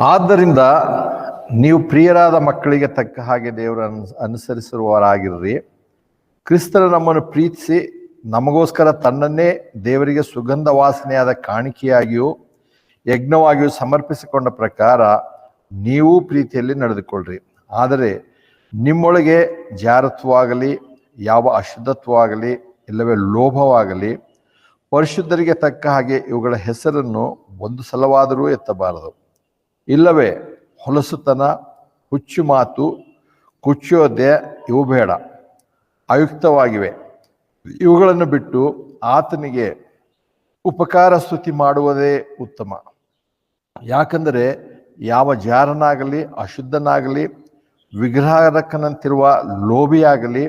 ಆದ್ದರಿಂದ ನೀವು ಪ್ರಿಯರಾದ ಮಕ್ಕಳಿಗೆ ತಕ್ಕ ಹಾಗೆ ದೇವರನ್ನು ಅನುಸರಿಸುವವರಾಗಿರ್ರಿ. ಕ್ರಿಸ್ತನು ನಮ್ಮನ್ನು ಪ್ರೀತಿಸಿ ನಮಗೋಸ್ಕರ ತನ್ನನ್ನೇ ದೇವರಿಗೆ ಸುಗಂಧ ವಾಸನೆಯಾದ ಕಾಣಿಕೆಯಾಗಿಯೂ ಯಜ್ಞವಾಗಿಯೂ ಸಮರ್ಪಿಸಿಕೊಂಡ ಪ್ರಕಾರ ನೀವು ಪ್ರೀತಿಯಲ್ಲಿ ನಡೆದುಕೊಳ್ಳ್ರಿ. ಆದರೆ ನಿಮ್ಮೊಳಗೆ ಜಾರತ್ವವಾಗಲಿ, ಯಾವ ಅಶುದ್ಧತ್ವವಾಗಲಿ, ಇಲ್ಲವೇ ಲೋಭವಾಗಲಿ, ಪರಿಶುದ್ಧರಿಗೆ ತಕ್ಕ ಹಾಗೆ ಇವುಗಳ ಹೆಸರನ್ನು ಒಂದು ಸಲವಾದರೂ ಎತ್ತಬಾರದು. ಇಲ್ಲವೇ ಹೊಲಸುತನ, ಹುಚ್ಚು ಮಾತು, ಕುಚ್ಯೋದ್ಯ ಇವು ಬೇಡ, ಅಯುಕ್ತವಾಗಿವೆ. ಇವುಗಳನ್ನು ಬಿಟ್ಟು ಆತನಿಗೆ ಉಪಕಾರ ಸ್ತುತಿ ಮಾಡುವುದೇ ಉತ್ತಮ. ಯಾಕಂದರೆ ಯಾವ ಜಾರನಾಗಲಿ, ಅಶುದ್ಧನಾಗಲಿ, ವಿಗ್ರಹಾರಕನಂತಿರುವ ಲೋಭಿಯಾಗಲಿ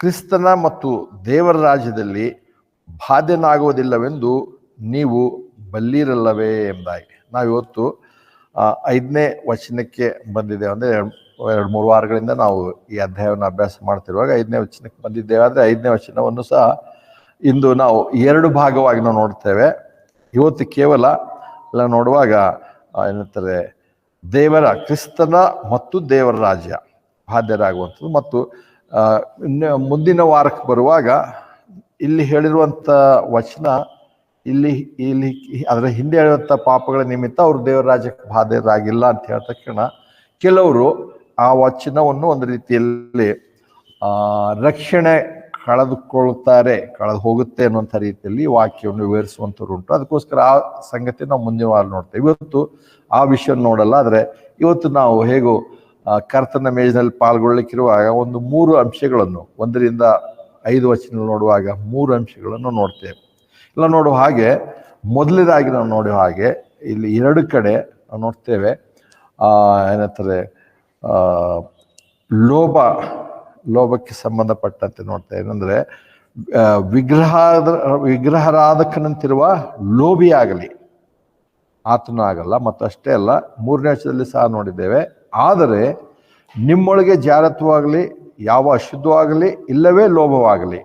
ಕ್ರಿಸ್ತನ ಮತ್ತು ದೇವರ ರಾಜ್ಯದಲ್ಲಿ ಬಾಧ್ಯನಾಗುವುದಿಲ್ಲವೆಂದು ನೀವು ಬಲ್ಲಿರಲ್ಲವೇ ಎಂಬುದಾಗಿ. ನಾವಿವತ್ತು 5ನೇ ವಚನಕ್ಕೆ ಬಂದಿದ್ದೇವೆ. ಅಂದರೆ 2-3 ವಾರಗಳಿಂದ ನಾವು ಈ ಅಧ್ಯಾಯವನ್ನು ಅಭ್ಯಾಸ ಮಾಡ್ತಿರುವಾಗ 5ನೇ ವಚನಕ್ಕೆ ಬಂದಿದ್ದೇವೆ. ಆದರೆ 5ನೇ ವಚನವನ್ನು ಸಹ ಇಂದು ನಾವು 2 ಭಾಗವಾಗಿ ನಾವು ನೋಡ್ತೇವೆ. ಇವತ್ತು ಕೇವಲ ಎಲ್ಲ ನೋಡುವಾಗ ಏನಂತಾರೆ, ದೇವರ ಕ್ರಿಸ್ತನ ಮತ್ತು ದೇವರ ರಾಜ್ಯ ಬಾಧ್ಯರಾಗುವಂಥದ್ದು. ಮತ್ತು ಮುಂದಿನ ವಾರಕ್ಕೆ ಬರುವಾಗ ಇಲ್ಲಿ ಹೇಳಿರುವಂಥ ವಚನ ಇಲ್ಲಿ ಅದರ ಹಿಂದೆ ಹೇಳುವಂಥ ಪಾಪಗಳ ನಿಮಿತ್ತ ಅವರು ದೇವರ ರಾಜ್ಯಕ್ಕೆ ಬಾಧ್ಯರಾಗಿಲ್ಲ ಅಂತ ಹೇಳಿದ ತಕ್ಷಣ ಕೆಲವರು ಆ ವಚನವನ್ನು ಒಂದು ರೀತಿಯಲ್ಲಿ ರಕ್ಷಣೆ ಕಳೆದುಕೊಳ್ಳುತ್ತಾರೆ, ಕಳೆದು ಹೋಗುತ್ತೆ ಅನ್ನುವಂಥ ರೀತಿಯಲ್ಲಿ ವಾಕ್ಯವನ್ನು ವಿವರಿಸುವಂಥವ್ರು ಉಂಟು. ಅದಕ್ಕೋಸ್ಕರ ಆ ಸಂಗತಿ ನಾವು ಮುಂದಿನ ವಾರ ನೋಡ್ತೇವೆ. ಇವತ್ತು ಆ ವಿಷಯ ನೋಡಲ್ಲ. ಆದರೆ ಇವತ್ತು ನಾವು ಹೇಗೂ ಕರ್ತನ ಮೇಜಿನಲ್ಲಿ ಪಾಲ್ಗೊಳ್ಳಲಿಕ್ಕಿರುವಾಗ ಒಂದು 3 ಅಂಶಗಳನ್ನು 1ರಿಂದ 5 ವಚನ ನೋಡುವಾಗ 3 ಅಂಶಗಳನ್ನು ನೋಡ್ತೇವೆ. ಎಲ್ಲ ನೋಡುವ ಹಾಗೆ ಮೊದಲನೇದಾಗಿ ನಾವು ನೋಡುವ ಹಾಗೆ ಇಲ್ಲಿ 2 ಕಡೆ ನಾವು ನೋಡ್ತೇವೆ. ಏನಂತಾರೆ, ಲೋಭಕ್ಕೆ ಸಂಬಂಧಪಟ್ಟಂತೆ ನೋಡ್ತೇವೆ. ಏನಂದ್ರೆ ವಿಗ್ರಹಾರಾಧಕನಂತಿರುವ ಲೋಭಿಯಾಗಲಿ ಆತನೂ ಆಗಲ್ಲ. ಮತ್ತು ಅಷ್ಟೇ ಅಲ್ಲ, 3ನೇ ವಚನದಲ್ಲಿ ಸಹ ನೋಡಿದ್ದೇವೆ. ಆದರೆ ನಿಮ್ಮೊಳಗೆ ಜಾರತ್ವವಾಗಲಿ, ಯಾವ ಅಶುದ್ಧವಾಗಲಿ, ಇಲ್ಲವೇ ಲೋಭವಾಗಲಿ.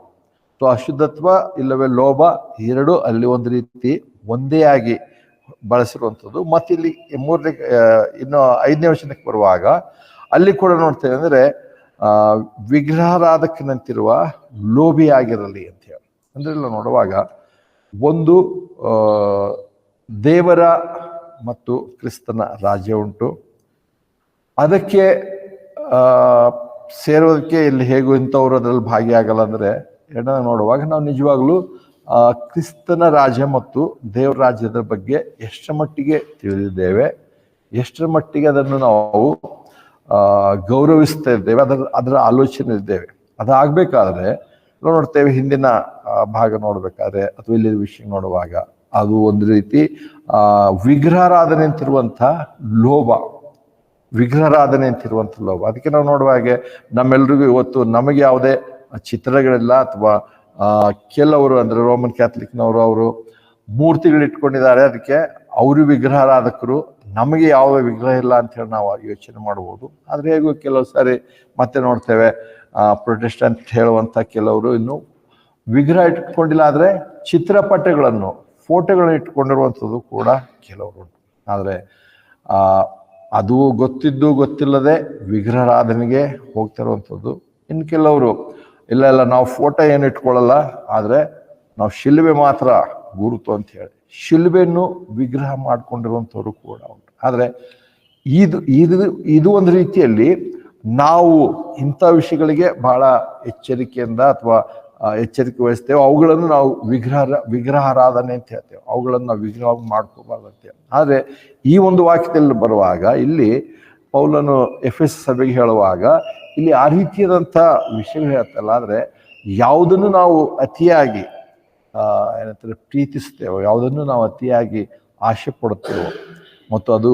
ಸೊ ಅಶುದ್ಧತ್ವ ಇಲ್ಲವೇ ಲೋಭ 2 ಅಲ್ಲಿ ಒಂದು ರೀತಿ ಒಂದೇ ಆಗಿ ಬಳಸಿರುವಂಥದ್ದು. ಮತ್ತು ಇಲ್ಲಿ 5ನೇ ವಚನಕ್ಕೆ ಬರುವಾಗ ಅಲ್ಲಿ ಕೂಡ ನೋಡ್ತೇವೆ. ಅಂದರೆ ವಿಗ್ರಹಾರಾಧಕನಂತಿರುವ ಲೋಭಿಯಾಗಿರಲಿ ಅಂತ ಹೇಳಿ. ಅಂದ್ರೆ ಇಲ್ಲ ನೋಡುವಾಗ ಒಂದು ದೇವರ ಮತ್ತು ಕ್ರಿಸ್ತನ ರಾಜ್ಯ ಉಂಟು. ಅದಕ್ಕೆ ಸೇರೋದಕ್ಕೆ ಇಲ್ಲಿ ಹೇಗೂ ಇಂಥವ್ರು ಅದರಲ್ಲಿ ಭಾಗಿಯಾಗಲ್ಲ. ಅಂದರೆ ಎರಡನೇ ನೋಡುವಾಗ ನಾವು ನಿಜವಾಗ್ಲೂ ಕ್ರಿಸ್ತನ ರಾಜ್ಯ ಮತ್ತು ದೇವರ ರಾಜ್ಯದ ಬಗ್ಗೆ ಎಷ್ಟರ ಮಟ್ಟಿಗೆ ತಿಳಿದಿದ್ದೇವೆ, ಎಷ್ಟರ ಮಟ್ಟಿಗೆ ಅದನ್ನು ನಾವು ಗೌರವಿಸ್ತಾ ಇದ್ದೇವೆ, ಅದರ ಆಲೋಚನೆ ಇದ್ದೇವೆ. ಅದಾಗಬೇಕಾದ್ರೆ ನಾವು ನೋಡ್ತೇವೆ. ಹಿಂದಿನ ಭಾಗ ನೋಡ್ಬೇಕಾದ್ರೆ ಅಥವಾ ಇಲ್ಲಿ ವಿಷಯ ನೋಡುವಾಗ ಅದು ಒಂದು ರೀತಿ ವಿಗ್ರಹಾರಾಧನೆ ಅಂತಿರುವಂಥ ಲೋಭ, ವಿಗ್ರಹಾರಾಧನೆ ಅಂತಿರುವಂಥ ಲೋಭ. ಅದಕ್ಕೆ ನಾವು ನೋಡುವ ಹಾಗೆ ನಮ್ಮೆಲ್ರಿಗೂ ಇವತ್ತು ನಮಗೆ ಯಾವುದೇ ಚಿತ್ರಗಳಿಲ್ಲ. ಅಥವಾ ಕೆಲವರು ಅಂದರೆ ರೋಮನ್ ಕ್ಯಾಥಲಿಕ್ನವರು ಅವರು ಮೂರ್ತಿಗಳು ಇಟ್ಕೊಂಡಿದ್ದಾರೆ, ಅದಕ್ಕೆ ಅವರು ವಿಗ್ರಹಾರಾಧಕರು, ನಮಗೆ ಯಾವ ವಿಗ್ರಹ ಇಲ್ಲ ಅಂತ ಹೇಳಿ ನಾವು ಯೋಚನೆ ಮಾಡ್ಬೋದು. ಆದರೆ ಹೇಗೂ ಕೆಲವು ಸಾರಿ ಮತ್ತೆ ನೋಡ್ತೇವೆ ಪ್ರೊಟೆಸ್ಟೆಂಟ್ ಹೇಳುವಂಥ ಕೆಲವರು ಇನ್ನು ವಿಗ್ರಹ ಇಟ್ಕೊಂಡಿಲ್ಲ, ಆದರೆ ಚಿತ್ರಪಟಗಳನ್ನು, ಫೋಟೋಗಳನ್ನ ಇಟ್ಕೊಂಡಿರುವಂಥದ್ದು ಕೂಡ ಕೆಲವರು ಉಂಟು. ಆದರೆ ಅದು ಗೊತ್ತಿದ್ದು ಗೊತ್ತಿಲ್ಲದೆ ವಿಗ್ರಹಾರಾಧನೆಗೆ ಹೋಗ್ತಿರುವಂಥದ್ದು. ಇನ್ನು ಕೆಲವರು ಇಲ್ಲ ನಾವು ಫೋಟೋ ಏನು ಇಟ್ಕೊಳ್ಳಲ್ಲ, ಆದರೆ ನಾವು ಶಿಲುಬೆ ಮಾತ್ರ ಗುರುತು ಅಂತ ಹೇಳಿ ಶಿಲುಬೆಯನ್ನು ವಿಗ್ರಹ ಮಾಡ್ಕೊಂಡಿರುವಂಥವ್ರು ಕೂಡ ಉಂಟು. ಆದರೆ ಇದು ಒಂದು ರೀತಿಯಲ್ಲಿ ನಾವು ಇಂಥ ವಿಷಯಗಳಿಗೆ ಬಹಳ ಎಚ್ಚರಿಕೆಯಿಂದ ಅಥವಾ ಎಚ್ಚರಿಕೆ ವಹಿಸ್ತೇವೆ. ಅವುಗಳನ್ನು ನಾವು ವಿಗ್ರಹಾರಾಧನೆ ಅಂತ ಹೇಳ್ತೇವೆ. ಅವುಗಳನ್ನು ನಾವು ವಿಗ್ರಹ ಮಾಡ್ಕೋಬಾರ್ದಂತೆ. ಆದರೆ ಈ ಒಂದು ವಾಕ್ಯದಲ್ಲಿ ಬರುವಾಗ ಇಲ್ಲಿ ಪೌಲನು ಎಫೆಸ ಸಭೆಗೆ ಹೇಳುವಾಗ ಇಲ್ಲಿ ಆ ರೀತಿಯಾದಂಥ ವಿಷಯಗಳು ಹೇಳ್ತಲ್ಲ. ಆದರೆ ಯಾವುದನ್ನು ನಾವು ಅತಿಯಾಗಿ ಏನಂತಾರೆ ಪ್ರೀತಿಸ್ತೇವೋ, ಯಾವುದನ್ನು ನಾವು ಅತಿಯಾಗಿ ಆಸೆ ಪಡುತ್ತೇವೋ ಮತ್ತು ಅದು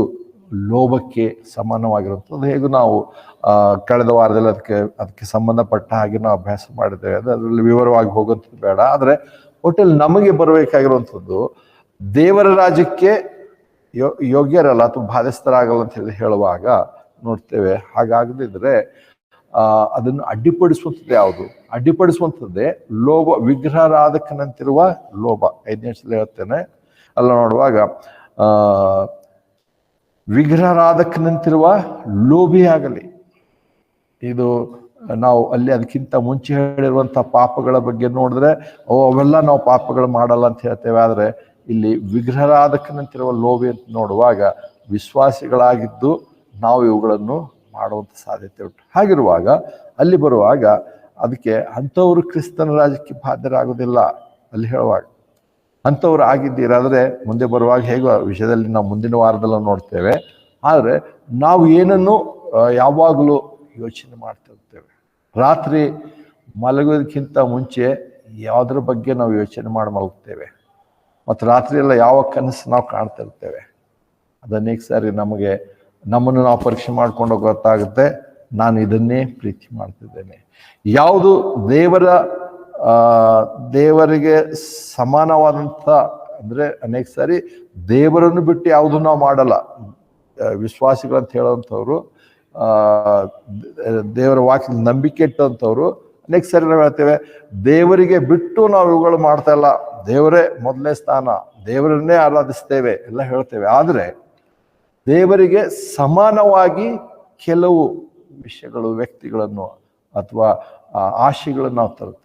ಲೋಭಕ್ಕೆ ಸಮಾನವಾಗಿರುವಂಥದ್ದು. ಹೇಗೂ ನಾವು ಕಳೆದ ವಾರದಲ್ಲಿ ಅದಕ್ಕೆ ಸಂಬಂಧಪಟ್ಟ ಹಾಗೆ ನಾವು ಅಭ್ಯಾಸ ಮಾಡಿದ್ದೇವೆ. ಅದರಲ್ಲಿ ವಿವರವಾಗಿ ಹೋಗುವಂಥದ್ದು ಬೇಡ. ಆದರೆ ಒಟ್ಟಲ್ಲಿ ನಮಗೆ ಬರಬೇಕಾಗಿರುವಂಥದ್ದು ದೇವರ ರಾಜ್ಯಕ್ಕೆ ಯೋಗ್ಯರಲ್ಲ ಅಥವಾ ಬಾಧ್ಯಸ್ಥರಾಗಲ್ಲ ಅಂತ ಹೇಳುವಾಗ ನೋಡ್ತೇವೆ. ಹಾಗಾಗದಿದ್ರೆ ಅದನ್ನು ಅಡ್ಡಿಪಡಿಸುವಂಥದ್ದು ಯಾವುದು? ಅಡ್ಡಿಪಡಿಸುವಂಥದ್ದೇ ಲೋಭ, ವಿಗ್ರಹಾರಾಧಕನಂತಿರುವ ಲೋಭ. 5ನೇ ವಚನದಲ್ಲಿ ಹೇಳ್ತೇನೆ. ಅಲ್ಲ ನೋಡುವಾಗ ವಿಗ್ರಹಾರಾಧಕನಂತಿರುವ ಲೋಭಿಯಾಗಲಿ. ಇದು ನಾವು ಅಲ್ಲಿ ಅದಕ್ಕಿಂತ ಮುಂಚೆ ಹೇಳಿರುವಂಥ ಪಾಪಗಳ ಬಗ್ಗೆ ನೋಡಿದ್ರೆ ಅವೆಲ್ಲ ನಾವು ಪಾಪಗಳು ಮಾಡಲ್ಲ ಅಂತ ಹೇಳ್ತೇವೆ. ಆದರೆ ಇಲ್ಲಿ ವಿಗ್ರಹಾರಾಧಕನಂತಿರುವ ಲೋಭಿ ಅಂತ ನೋಡುವಾಗ ವಿಶ್ವಾಸಿಗಳಾಗಿದ್ದು ನಾವು ಇವುಗಳನ್ನು ಮಾಡುವಂಥ ಸಾಧ್ಯತೆ ಉಂಟು. ಹಾಗಿರುವಾಗ ಅಲ್ಲಿ ಬರುವಾಗ ಅದಕ್ಕೆ ಅಂಥವರು ಕ್ರಿಸ್ತನ ರಾಜ್ಯಕ್ಕೆ ಬಾಧ್ಯರಾಗೋದಿಲ್ಲ. ಅಲ್ಲಿ ಹೇಳುವಾಗ ಅಂಥವ್ರು ಆಗಿದ್ದೀರಾದರೆ ಮುಂದೆ ಬರುವಾಗ ಹೇಗೋ ವಿಷಯದಲ್ಲಿ ನಾವು ಮುಂದಿನ ವಾರದಲ್ಲ ನೋಡ್ತೇವೆ. ಆದರೆ ನಾವು ಏನನ್ನು ಯಾವಾಗಲೂ ಯೋಚನೆ ಮಾಡ್ತಿರ್ತೇವೆ. ರಾತ್ರಿ ಮಲಗೋದಕ್ಕಿಂತ ಮುಂಚೆ ಯಾವುದ್ರ ಬಗ್ಗೆ ನಾವು ಯೋಚನೆ ಮಾಡಿ ಮಲಗ್ತೇವೆ, ಮತ್ತು ರಾತ್ರಿ ಎಲ್ಲ ಯಾವ ಕನಸು ನಾವು ಕಾಣ್ತಿರ್ತೇವೆ. ಅದನ್ನೇಕ ಸಾರಿ ನಮ್ಮನ್ನು ನಾವು ಪರೀಕ್ಷೆ ಮಾಡ್ಕೊಂಡು ಗೊತ್ತಾಗುತ್ತೆ, ನಾನು ಇದನ್ನೇ ಪ್ರೀತಿ ಮಾಡ್ತಿದ್ದೇನೆ. ಯಾವುದು ದೇವರಿಗೆ ಸಮಾನವಾದಂಥ, ಅಂದರೆ ಅನೇಕ ಸಾರಿ ದೇವರನ್ನು ಬಿಟ್ಟು ಯಾವುದು ನಾವು ಮಾಡಲ್ಲ. ವಿಶ್ವಾಸಿಗಳಂತ ಹೇಳೋವಂಥವ್ರು, ದೇವರ ವಾಕ್ಯದ ನಂಬಿಕೆ ಇಟ್ಟಂಥವ್ರು ಅನೇಕ ಸಾರಿ ನಾವು ಹೇಳ್ತೇವೆ ದೇವರಿಗೆ ಬಿಟ್ಟು ನಾವು ಇವುಗಳು ಮಾಡ್ತಾ ಇಲ್ಲ, ದೇವರೇ ಮೊದಲನೇ ಸ್ಥಾನ, ದೇವರನ್ನೇ ಆರಾಧಿಸ್ತೇವೆ ಎಲ್ಲ ಹೇಳ್ತೇವೆ. ಆದರೆ ದೇವರಿಗೆ ಸಮಾನವಾಗಿ ಕೆಲವು ವಿಷಯಗಳು, ವ್ಯಕ್ತಿಗಳನ್ನು ಅಥವಾ ಆಶೆಗಳನ್ನು ನಾವು ತರುತ್ತೇವೆ.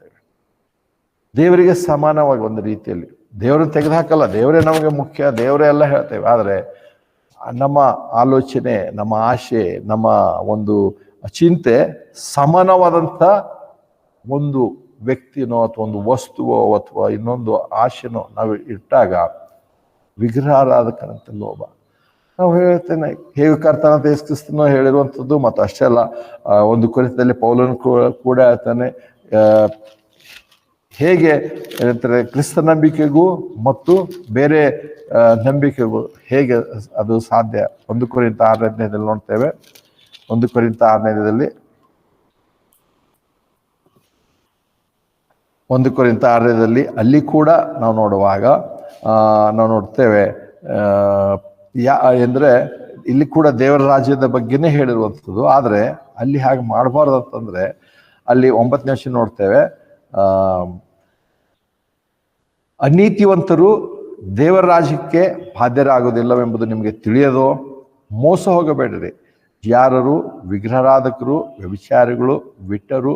ದೇವರಿಗೆ ಸಮಾನವಾಗಿ ಒಂದು ರೀತಿಯಲ್ಲಿ ದೇವರನ್ನು ತೆಗೆದುಹಾಕಲ್ಲ, ದೇವರೇ ನಮಗೆ ಮುಖ್ಯ, ದೇವರೇ ಎಲ್ಲ ಹೇಳ್ತೇವೆ. ಆದರೆ ನಮ್ಮ ಆಲೋಚನೆ, ನಮ್ಮ ಆಶೆ, ನಮ್ಮ ಒಂದು ಚಿಂತೆ ಸಮಾನವಾದಂಥ ಒಂದು ವ್ಯಕ್ತಿನೋ ಅಥವಾ ಒಂದು ವಸ್ತುವೋ ಅಥವಾ ಇನ್ನೊಂದು ಆಶೆನೋ ನಾವು ಇಟ್ಟಾಗ ವಿಗ್ರಹಾರಾಧಕನಂತ ಲೋಭ. ನಾವು ಹೇಳ್ತೇನೆ ಹೇಗೆ ಕರ್ತನಾದ ಯೇಸು ಕ್ರಿಸ್ತನು ಹೇಳಿರುವಂಥದ್ದು. ಮತ್ತು ಅಷ್ಟೇ ಅಲ್ಲ, ಒಂದು ಕೊರಿಂಥದಲ್ಲಿ ಪೌಲನು ಕೂಡ ಹೇಳ್ತಾನೆ, ಹೇಗೆ ಹೇಳ್ತಾರೆ ಕ್ರಿಸ್ತ ನಂಬಿಕೆಗೂ ಮತ್ತು ಬೇರೆ ನಂಬಿಕೆಗೂ ಹೇಗೆ ಅದು ಸಾಧ್ಯ. 1 ಕೊರಿಂಥ 6:15 ನೋಡ್ತೇವೆ. 1 ಕೊರಿಂಥ 6:15 1 ಕೊರಿಂಥ 6:15 ಅಲ್ಲಿ ಕೂಡ ನಾವು ನೋಡುವಾಗ ನಾವು ನೋಡ್ತೇವೆ ಅಂದರೆ ಇಲ್ಲಿ ಕೂಡ ದೇವರ ರಾಜ್ಯದ ಬಗ್ಗೆನೇ ಹೇಳಿರುವಂಥದ್ದು. ಆದರೆ ಅಲ್ಲಿ ಹಾಗೆ ಮಾಡಬಾರ್ದು ಅಂತಂದರೆ ಅಲ್ಲಿ 9ನೇ ವಚನ ನೋಡ್ತೇವೆ, ಅನೀತಿವಂತರು ದೇವರ ರಾಜ್ಯಕ್ಕೆ ಬಾಧ್ಯರಾಗುವುದಿಲ್ಲವೆಂಬುದು ನಿಮಗೆ ತಿಳಿಯದೋ, ಮೋಸ ಹೋಗಬೇಡಿರಿ. ಯಾರರು ವಿಗ್ರಹಾರಾಧಕರು, ವ್ಯಭಿಚಾರಿಗಳು, ವಿಟ್ಟರು,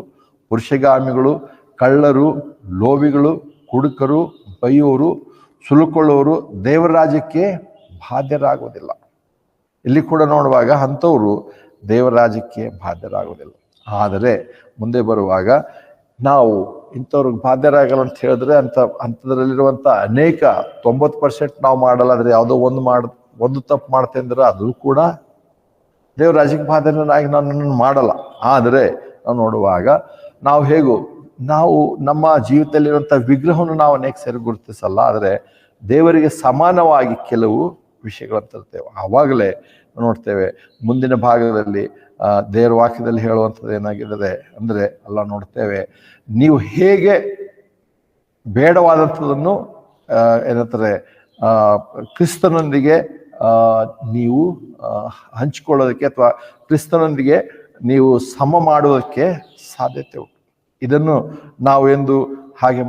ಪುರುಷಗಾಮಿಗಳು, ಕಳ್ಳರು, ಲೋಭಿಗಳು, ಕುಡುಕರು, ಬೈಯೋರು, ಸುಲುಕೊಳ್ಳೋರು ದೇವರ ರಾಜ್ಯಕ್ಕೆ ಬಾಧ್ಯರಾಗುವುದಿಲ್ಲ. ಇಲ್ಲಿ ಕೂಡ ನೋಡುವಾಗ ಅಂಥವರು ದೇವರ ರಾಜ್ಯಕ್ಕೆ ಬಾಧ್ಯರಾಗುವುದಿಲ್ಲ. ಆದರೆ ಮುಂದೆ ಬರುವಾಗ ನಾವು ಇಂಥವ್ರಿಗೆ ಬಾಧ್ಯರಾಗಲ್ಲ ಅಂತ ಹೇಳಿದ್ರೆ ಅಂಥದ್ರಲ್ಲಿರುವಂಥ ಅನೇಕ 90% ನಾವು ಮಾಡಲ್ಲ. ಆದರೆ ಯಾವುದೋ ಒಂದು ತಪ್ಪು ಮಾಡ್ತೇವೆ ಅಂದ್ರೆ ಅದು ಕೂಡ ದೇವರ ರಾಜ್ಯಕ್ಕೆ ಬಾಧ್ಯನಾಗಿ ನಾನು ಮಾಡಲ್ಲ. ಆದರೆ ನಾವು ನೋಡುವಾಗ ನಾವು ನಮ್ಮ ಜೀವಿತದಲ್ಲಿರುವಂಥ ವಿಗ್ರಹವನ್ನು ನಾವು ಅನೇಕ ಸರಿ ಗುರುತಿಸಲ್ಲ. ಆದರೆ ದೇವರಿಗೆ ಸಮಾನವಾಗಿ ಕೆಲವು ವಿಷಯಗಳನ್ನು ತರ್ತೇವೆ. ಆವಾಗಲೇ ನೋಡ್ತೇವೆ ಮುಂದಿನ ಭಾಗದಲ್ಲಿ ದೇವರ ವಾಕ್ಯದಲ್ಲಿ ಹೇಳುವಂಥದ್ದು ಏನಾಗಿದೆ ಅಂದರೆ ಎಲ್ಲ ನೋಡ್ತೇವೆ, ನೀವು ಹೇಗೆ ಬೇಡವಾದಂಥದ್ದನ್ನು ಏನಂತಾರೆ ಕ್ರಿಸ್ತನೊಂದಿಗೆ ನೀವು ಹಂಚಿಕೊಳ್ಳೋದಕ್ಕೆ ಅಥವಾ ಕ್ರಿಸ್ತನೊಂದಿಗೆ ನೀವು ಸಮ ಮಾಡೋದಕ್ಕೆ ಸಾಧ್ಯತೆ ಉಂಟು. ಇದನ್ನು ನಾವು ಎಂದು ಹಾಗೆ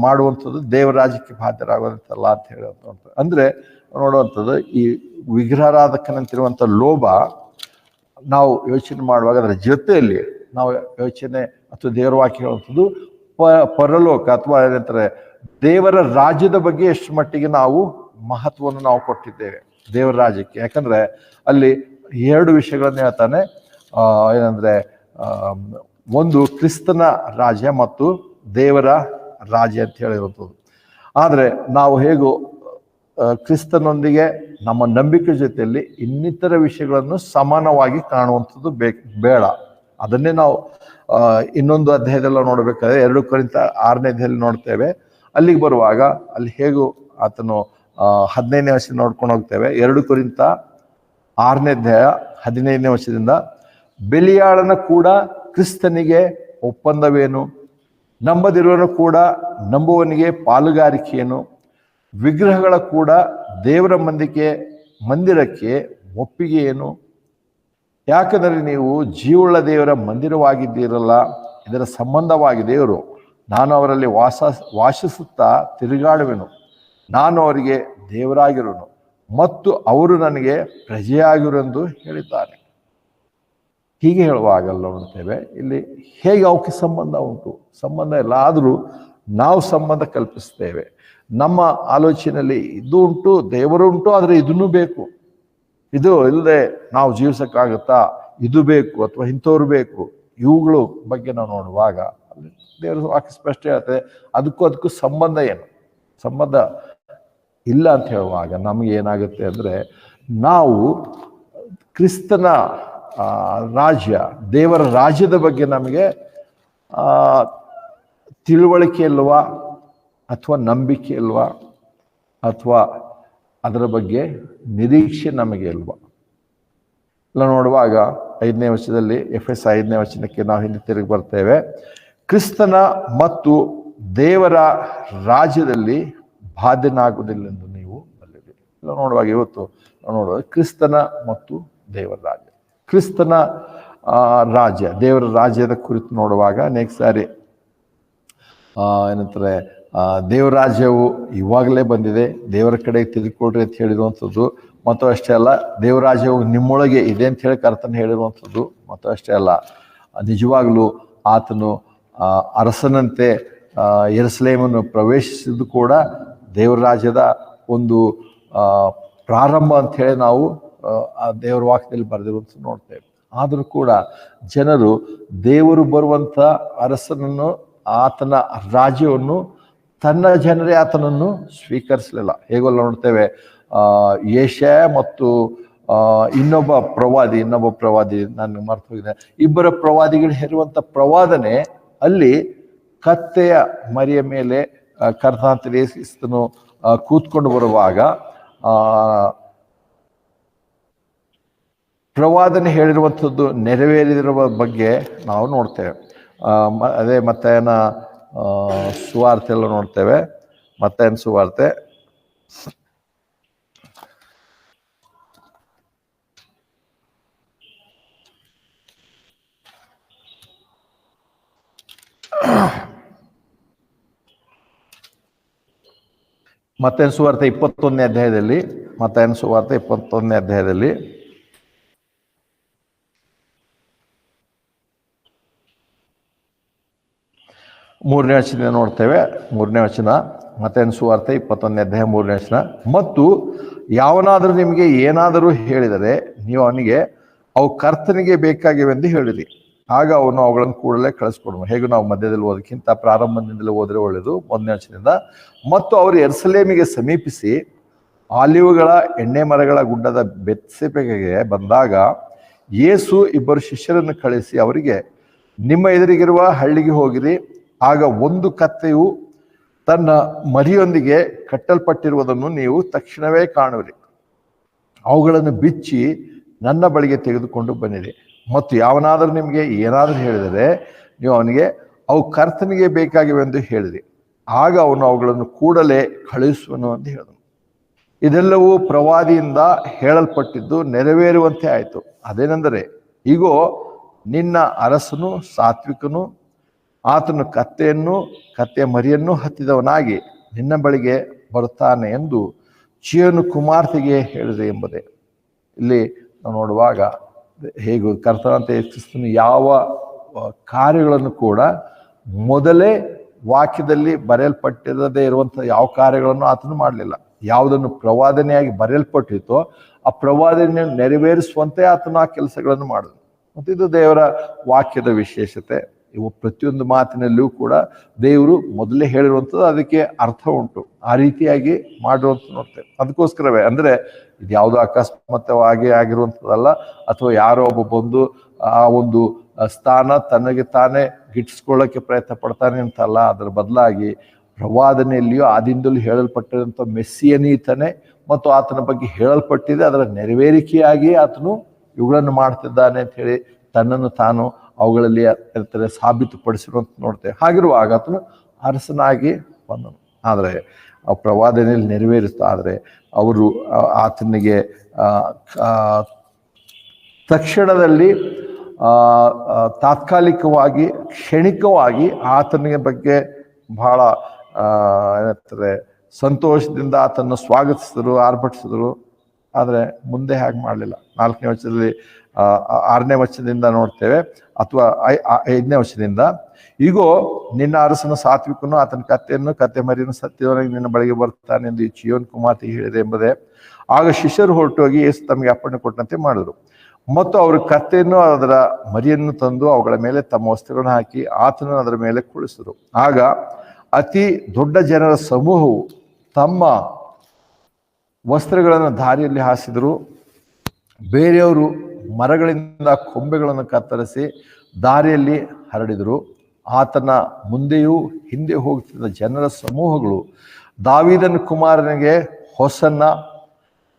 ಮಾಡುವಂಥದ್ದು ದೇವರ ರಾಜ್ಯಕ್ಕೆ ಬಾಧ್ಯರಾಗೋದಂತಲ್ಲ ಅಂತ ಹೇಳುವಂಥ. ಅಂದರೆ ನೋಡುವಂಥದ್ದು ಈ ವಿಗ್ರಹಾರಾಧಕನಂತಿರುವಂಥ ಲೋಭ ನಾವು ಯೋಚನೆ ಮಾಡುವಾಗ ಅದರ ಜೊತೆಯಲ್ಲಿ ನಾವು ಯೋಚನೆ ಅಥವಾ ದೇವರ ವಾಕ್ಯ ಹೇಳುವಂಥದ್ದು ಪರಲೋಕ ಅಥವಾ ಏನಂತಾರೆ ದೇವರ ರಾಜ್ಯದ ಬಗ್ಗೆ ಎಷ್ಟು ಮಟ್ಟಿಗೆ ನಾವು ಮಹತ್ವವನ್ನು ನಾವು ಕೊಟ್ಟಿದ್ದೇವೆ ದೇವರ ರಾಜ್ಯಕ್ಕೆ. ಯಾಕಂದ್ರೆ ಅಲ್ಲಿ 2 ವಿಷಯಗಳನ್ನ ಹೇಳ್ತಾನೆ. ಏನಂದ್ರೆ ಒಂದು ಕ್ರಿಸ್ತನ ರಾಜ್ಯ ಮತ್ತು ದೇವರ ರಾಜ್ಯ ಅಂತ ಹೇಳಿರುವಂಥದ್ದು. ಆದರೆ ನಾವು ಹೇಗೂ ಕ್ರಿಸ್ತನೊಂದಿಗೆ ನಮ್ಮ ನಂಬಿಕೆ ಜೊತೆಯಲ್ಲಿ ಇನ್ನಿತರ ವಿಷಯಗಳನ್ನು ಸಮಾನವಾಗಿ ಕಾಣುವಂಥದ್ದು ಬೇಡ. ಅದನ್ನೇ ನಾವು ಇನ್ನೊಂದು ಅಧ್ಯಾಯದಲ್ಲ ನೋಡಬೇಕಾದ್ರೆ 2 ಕೊರಿಂಥ 6ನೇ ಅಧ್ಯಾಯದಲ್ಲಿ ನೋಡ್ತೇವೆ. ಅಲ್ಲಿಗೆ ಬರುವಾಗ ಅಲ್ಲಿ ಹೇಗೂ ಆತನು 15ನೇ ವಚನ ನೋಡ್ಕೊಂಡು ಹೋಗ್ತೇವೆ. 2 ಕೊರಿಂಥ 6ನೇ ಅಧ್ಯಾಯ 15ನೇ ವಚನದಿಂದ, ಬೆಲಿಯಾಳನ ಕೂಡ ಕ್ರಿಸ್ತನಿಗೆ ಒಪ್ಪಂದವೇನು? ನಂಬದಿರುವನು ಕೂಡ ನಂಬುವನಿಗೆ ಪಾಲುಗಾರಿಕೆಯೇನು? ವಿಗ್ರಹಗಳ ಕೂಡ ದೇವರ ಮಂದಿರಕ್ಕೆ ಒಪ್ಪಿಗೆ ಏನು? ಯಾಕಂದರೆ ನೀವು ಜೀವವುಳ್ಳ ದೇವರ ಮಂದಿರವಾಗಿದ್ದೀರಲ್ಲ, ಇದರ ಸಂಬಂಧವಾಗಿ ದೇವರು, ನಾನು ಅವರಲ್ಲಿ ವಾಸಿಸುತ್ತಾ ತಿರುಗಾಡುವೆನು, ನಾನು ಅವರಿಗೆ ದೇವರಾಗಿರುವನು, ಮತ್ತು ಅವರು ನನಗೆ ಪ್ರಜೆಯಾಗಿರುವೆಂದು ಹೇಳಿದ್ದಾರೆ. ಹೀಗೆ ಹೇಳುವಾಗಲ್ಲ ನೋಡ್ತೇವೆ ಇಲ್ಲಿ ಹೇಗೆ ಅವಕ್ಕೆ ಸಂಬಂಧ ಉಂಟು. ಸಂಬಂಧ ಇಲ್ಲ, ಆದರೂ ನಾವು ಸಂಬಂಧ ಕಲ್ಪಿಸ್ತೇವೆ. ನಮ್ಮ ಆಲೋಚನೆಯಲ್ಲಿ ಇದು ಉಂಟು, ದೇವರು ಉಂಟು, ಆದರೆ ಇದನ್ನೂ ಬೇಕು, ಇದು ಇಲ್ಲದೆ ನಾವು ಜೀವಿಸಕ್ಕಾಗುತ್ತಾ, ಇದು ಬೇಕು ಅಥವಾ ಇಂಥವ್ರು ಬೇಕು, ಇವುಗಳ ಬಗ್ಗೆ ನಾವು ನೋಡುವಾಗ ದೇವರ ವಾಕ್ಯ ಸ್ಪಷ್ಟ ಹೇಳ್ತದೆ ಅದಕ್ಕೂ ಸಂಬಂಧ ಏನು, ಸಂಬಂಧ ಇಲ್ಲ ಅಂತ ಹೇಳುವಾಗ ನಮಗೆ ಏನಾಗುತ್ತೆ ಅಂದರೆ ನಾವು ಕ್ರಿಸ್ತನ ರಾಜ್ಯ, ದೇವರ ರಾಜ್ಯದ ಬಗ್ಗೆ ನಮಗೆ ತಿಳುವಳಿಕೆ ಇಲ್ವಾ ಅಥವಾ ನಂಬಿಕೆ ಇಲ್ವಾ ಅಥವಾ ಅದರ ಬಗ್ಗೆ ನಿರೀಕ್ಷೆ ನಮಗೆ ಇಲ್ವಾ. ಇಲ್ಲ ನೋಡುವಾಗ 5ನೇ ವಚನದಲ್ಲಿ ಎಫೆಸ 5ನೇ ವಚನಕ್ಕೆ ನಾವು ಹಿಂದೆ ತಿರುಗಿ ಬರ್ತೇವೆ. ಕ್ರಿಸ್ತನ ಮತ್ತು ದೇವರ ರಾಜ್ಯದಲ್ಲಿ ಬಾಧ್ಯನಾಗುವುದಿಲ್ಲೆಂದು ನೀವು ಬಲ್ಲಿರಿ. ಇಲ್ಲ ನೋಡುವಾಗ ಇವತ್ತು ನಾವು ನೋಡುವಾಗ ಕ್ರಿಸ್ತನ ಮತ್ತು ದೇವರ ರಾಜ್ಯ, ಕ್ರಿಸ್ತನ ರಾಜ್ಯ, ದೇವರ ರಾಜ್ಯದ ಕುರಿತು ನೋಡುವಾಗ ಅನೇಕ ಸಾರಿ ಏನಂತಾರೆ ದೇವರ ರಾಜ್ಯವು ಇವಾಗಲೇ ಬಂದಿದೆ, ದೇವರ ಕಡೆಗೆ ತಿರುಗಿಕೊಳ್ರಿ ಅಂತ ಹೇಳಿರುವಂಥದ್ದು. ಮತ್ತು ಅಷ್ಟೇ ಅಲ್ಲ, ದೇವರ ರಾಜ್ಯವು ನಿಮ್ಮೊಳಗೆ ಇದೆ ಅಂತ ಹೇಳಿ ಕರ್ತನ ಹೇಳಿರುವಂಥದ್ದು. ಮತ್ತು ಅಷ್ಟೇ ಅಲ್ಲ, ನಿಜವಾಗಲೂ ಆತನು ಅರಸನಂತೆ ಯೆರೂಸಲೇಮನ್ನು ಪ್ರವೇಶಿಸಿದ್ದು ಕೂಡ ದೇವರ ರಾಜ್ಯದ ಒಂದು ಪ್ರಾರಂಭ ಅಂಥೇಳಿ ನಾವು ಆ ದೇವರ ವಾಕ್ಯದಲ್ಲಿ ಬರೆದಿರುವಂಥ ನೋಡ್ತೇವೆ. ಆದರೂ ಕೂಡ ಜನರು ದೇವರು ಬರುವಂಥ ಅರಸನನ್ನು, ಆತನ ರಾಜ್ಯವನ್ನು ತನ್ನ ಜನರೇ ಆತನನ್ನು ಸ್ವೀಕರಿಸಲಿಲ್ಲ. ಹೇಗೋ ನೋಡ್ತೇವೆ ಯೆಶಾಯ ಮತ್ತು ಇನ್ನೊಬ್ಬ ಪ್ರವಾದಿ ನಾನು ಮರ್ತು ಹೋಗಿದೆ, ಇಬ್ಬರ ಪ್ರವಾದಿಗಳು ಹೇಳುವಂಥ ಪ್ರವಾದನೆ ಅಲ್ಲಿ ಕತ್ತೆಯ ಮರಿಯ ಮೇಲೆ ಕರ್ತನಾದ ಯೇಸುಕ್ರಿಸ್ತನು ಕೂತ್ಕೊಂಡು ಬರುವಾಗ ಪ್ರವಾದನೆ ಹೇಳಿರುವಂಥದ್ದು ನೆರವೇರಿರುವ ಬಗ್ಗೆ ನಾವು ನೋಡ್ತೇವೆ. ಅದೇ ಮತ್ತಾಯನ ಸುವಾರ್ತೆ ಎಲ್ಲ ನೋಡ್ತೇವೆ. ಮತ್ತಾಯನ ಸುವಾರ್ತೆ 21ನೇ ಅಧ್ಯಾಯದಲ್ಲಿ, ಮತ್ತಾಯನ ಸುವಾರ್ತೆ 21ನೇ ಅಧ್ಯಾಯದಲ್ಲಿ 3ನೇ ವಚನ ನೋಡ್ತೇವೆ. 3ನೇ ವಚನ, ಮತ್ತಾಯನ ಸುವಾರ್ತೆ 21ನೇ ಅಧ್ಯಾಯ 3ನೇ ವಚನ. ಮತ್ತು ಯಾವನಾದರೂ ನಿಮಗೆ ಏನಾದರೂ ಹೇಳಿದರೆ ನೀವು ಅವನಿಗೆ ಅವು ಕರ್ತನಿಗೆ ಬೇಕಾಗಿವೆಂದು ಹೇಳಿರಿ, ಆಗ ಅವನು ಅವುಗಳನ್ನು ಕೂಡಲೇ ಕಳಿಸ್ಕೊಡುವ. ಹೇಗೂ ನಾವು ಮಧ್ಯದಲ್ಲಿ ಓದಕ್ಕಿಂತ ಪ್ರಾರಂಭದಿಂದಲೇ ಹೋದರೆ ಒಳ್ಳೆಯದು. 1ನೇ ವಚನದಿಂದ, ಮತ್ತು ಅವರು ಯೆರೂಸಲೇಮಿಗೆ ಸಮೀಪಿಸಿ ಆಲಿವುಗಳ ಎಣ್ಣೆ ಮರಗಳ ಗುಡ್ಡದ ಬೆತ್ಸೆಬೆಗೆ ಬಂದಾಗ ಯೇಸು ಇಬ್ಬರು ಶಿಷ್ಯರನ್ನು ಕಳಿಸಿ ಅವರಿಗೆ, ನಿಮ್ಮ ಎದುರಿಗಿರುವ ಹಳ್ಳಿಗೆ ಹೋಗಿರಿ, ಆಗ ಒಂದು ಕತ್ತೆಯು ತನ್ನ ಮರಿಯೊಂದಿಗೆ ಕಟ್ಟಲ್ಪಟ್ಟಿರುವುದನ್ನು ನೀವು ತಕ್ಷಣವೇ ಕಾಣುವಿರಿ. ಅವುಗಳನ್ನು ಬಿಚ್ಚಿ ನನ್ನ ಬಳಿಗೆ ತೆಗೆದುಕೊಂಡು ಬನ್ನಿರಿ. ಮತ್ತು ಯಾವನಾದರೂ ನಿಮಗೆ ಏನಾದರೂ ಹೇಳಿದರೆ ನೀವು ಅವನಿಗೆ ಅವು ಕರ್ತನಿಗೆ ಬೇಕಾಗಿವೆಂದು ಹೇಳಿರಿ, ಆಗ ಅವನು ಅವುಗಳನ್ನು ಕೂಡಲೇ ಕಳುಹಿಸುವನು ಅಂತ ಹೇಳಿದನು. ಇದೆಲ್ಲವೂ ಪ್ರವಾದಿಯಿಂದ ಹೇಳಲ್ಪಟ್ಟಿದ್ದು ನೆರವೇರುವಂತೆ ಆಯಿತು. ಅದೇನೆಂದರೆ, ಈಗೋ ನಿನ್ನ ಅರಸನು ಸಾತ್ವಿಕನು, ಆತನು ಕತ್ತೆಯ ಮರಿಯನ್ನು ಹತ್ತಿದವನಾಗಿ ನಿನ್ನ ಬಳಿಗೆ ಬರುತ್ತಾನೆ ಎಂದು ಚೀಯೋನು ಕುಮಾರ್ತೆಗೆ ಹೇಳಿದೆ ಎಂಬುದೇ. ಇಲ್ಲಿ ನಾವು ನೋಡುವಾಗ ಹೇಗೂ ಕರ್ತನಾದ ಯೇಸು ಕ್ರಿಸ್ತನು ಯಾವ ಕಾರ್ಯಗಳನ್ನು ಕೂಡ ಮೊದಲೇ ವಾಕ್ಯದಲ್ಲಿ ಬರೆಯಲ್ಪಟ್ಟಿರದೇ ಇರುವಂಥ ಯಾವ ಕಾರ್ಯಗಳನ್ನು ಆತನು ಮಾಡಲಿಲ್ಲ. ಯಾವುದನ್ನು ಪ್ರವಾದನೆಯಾಗಿ ಬರೆಯಲ್ಪಟ್ಟಿತ್ತೋ ಆ ಪ್ರವಾದನೆ ನೆರವೇರಿಸುವಂತೆ ಆತನು ಆ ಕೆಲಸಗಳನ್ನು ಮಾಡಿದನು. ಮತ್ತು ಇದು ದೇವರ ವಾಕ್ಯದ ವಿಶೇಷತೆ. ಇವು ಪ್ರತಿಯೊಂದು ಮಾತಿನಲ್ಲಿಯೂ ಕೂಡ ದೇವರು ಮೊದಲೇ ಹೇಳಿರುವಂಥದ್ದು ಅದಕ್ಕೆ ಅರ್ಥ ಉಂಟು. ಆ ರೀತಿಯಾಗಿ ಮಾಡಿರುವಂಥ ನೋಡ್ತೇವೆ. ಅದಕ್ಕೋಸ್ಕರವೇ ಅಂದರೆ ಇದು ಯಾವುದೋ ಅಕಸ್ಮಾತ್ತವಾಗಿ ಆಗಿರುವಂಥದ್ದಲ್ಲ, ಅಥವಾ ಯಾರೋ ಒಬ್ಬ ಬಂದು ಆ ಒಂದು ಸ್ಥಾನ ತನಗೆ ತಾನೇ ಗಿಟ್ಟಿಸ್ಕೊಳ್ಳೋಕ್ಕೆ ಪ್ರಯತ್ನ ಪಡ್ತಾನೆ ಅಂತಲ್ಲ. ಅದರ ಬದಲಾಗಿ ಪ್ರವಾದನೆಯಲ್ಲಿಯೂ ಆದಿಂದಲೂ ಹೇಳಲ್ಪಟ್ಟಿರುವಂಥ ಮೆಸ್ಸಿಯನೀತನೇ ಮತ್ತು ಆತನ ಬಗ್ಗೆ ಹೇಳಲ್ಪಟ್ಟಿದೆ, ಅದರ ನೆರವೇರಿಕೆಯಾಗಿ ಆತನು ಇವುಗಳನ್ನು ಮಾಡ್ತಿದ್ದಾನೆ ಅಂತ ಹೇಳಿ ತನ್ನನ್ನು ತಾನು ಅವುಗಳಲ್ಲಿ ಸಾಬೀತುಪಡಿಸಿರುವಂತ ನೋಡ್ತೇವೆ. ಹಾಗಿರುವಾಗ ಆತನು ಅರಸನಾಗಿ ಬಂದನು. ಆದರೆ ಆ ಪ್ರವಾದನೆಯಲ್ಲಿ ನೆರವೇರಿಸ್ತಾ, ಆದರೆ ಅವರು ಆತನಿಗೆ ತಕ್ಷಣದಲ್ಲಿ ತಾತ್ಕಾಲಿಕವಾಗಿ ಕ್ಷಣಿಕವಾಗಿ ಆತನಿಗೆ ಬಗ್ಗೆ ಬಹಳ ಏನಂತಾರೆ ಸಂತೋಷದಿಂದ ಆತನ್ನು ಸ್ವಾಗತಿಸಿದ್ರು, ಆರ್ಭಟಿಸಿದ್ರು. ಆದರೆ ಮುಂದೆ ಹಾಗೆ ಮಾಡಲಿಲ್ಲ. 4ನೇ ವಚನದಲ್ಲಿ 6ನೇ ವಚನದಿಂದ ನೋಡ್ತೇವೆ, ಅಥವಾ 5ನೇ ವಚನದಿಂದ, ಈಗೋ ನಿನ್ನ ಅರಸನ ಸಾತ್ವಿಕನು ಆತನ ಕತ್ತೆಯನ್ನು ಕತ್ತೆ ಮರಿಯನ್ನು ಸತ್ಯವನಾಗಿ ನಿನ್ನ ಬಳಿಗೆ ಬರ್ತಾನೆ ಎಂದು ಈ ಚೀಯೋನ್ ಕುಮಾರ್ತೆಗೆ ಹೇಳಿದೆ ಎಂಬುದೇ. ಆಗ ಶಿಷ್ಯರು ಹೊರಟೋಗಿ ಯೇಸು ತಮಗೆ ಅಪ್ಪಣೆ ಕೊಟ್ಟಂತೆ ಮಾಡಿದರು. ಮತ್ತು ಅವರು ಕತ್ತೆಯನ್ನು ಅದರ ಮರಿಯನ್ನು ತಂದು ಅವುಗಳ ಮೇಲೆ ತಮ್ಮ ವಸ್ತ್ರಗಳನ್ನು ಹಾಕಿ ಆತನನ್ನು ಅದರ ಮೇಲೆ ಕುಳಿಸಿದರು. ಆಗ ಅತಿ ದೊಡ್ಡ ಜನರ ಸಮೂಹವು ತಮ್ಮ ವಸ್ತ್ರಗಳನ್ನು ದಾರಿಯಲ್ಲಿ ಹಾಸಿದರು. ಬೇರೆಯವರು ಮರಗಳಿಂದ ಕೊಂಬೆಗಳನ್ನು ಕತ್ತರಿಸಿ ದಾರಿಯಲ್ಲಿ ಹರಡಿದರು. ಆತನ ಮುಂದೆಯೂ ಹಿಂದೆ ಹೋಗುತ್ತಿದ್ದ ಜನರ ಸಮೂಹಗಳು ದಾವೀದನ ಕುಮಾರನಿಗೆ ಹೊಸನ್ನ,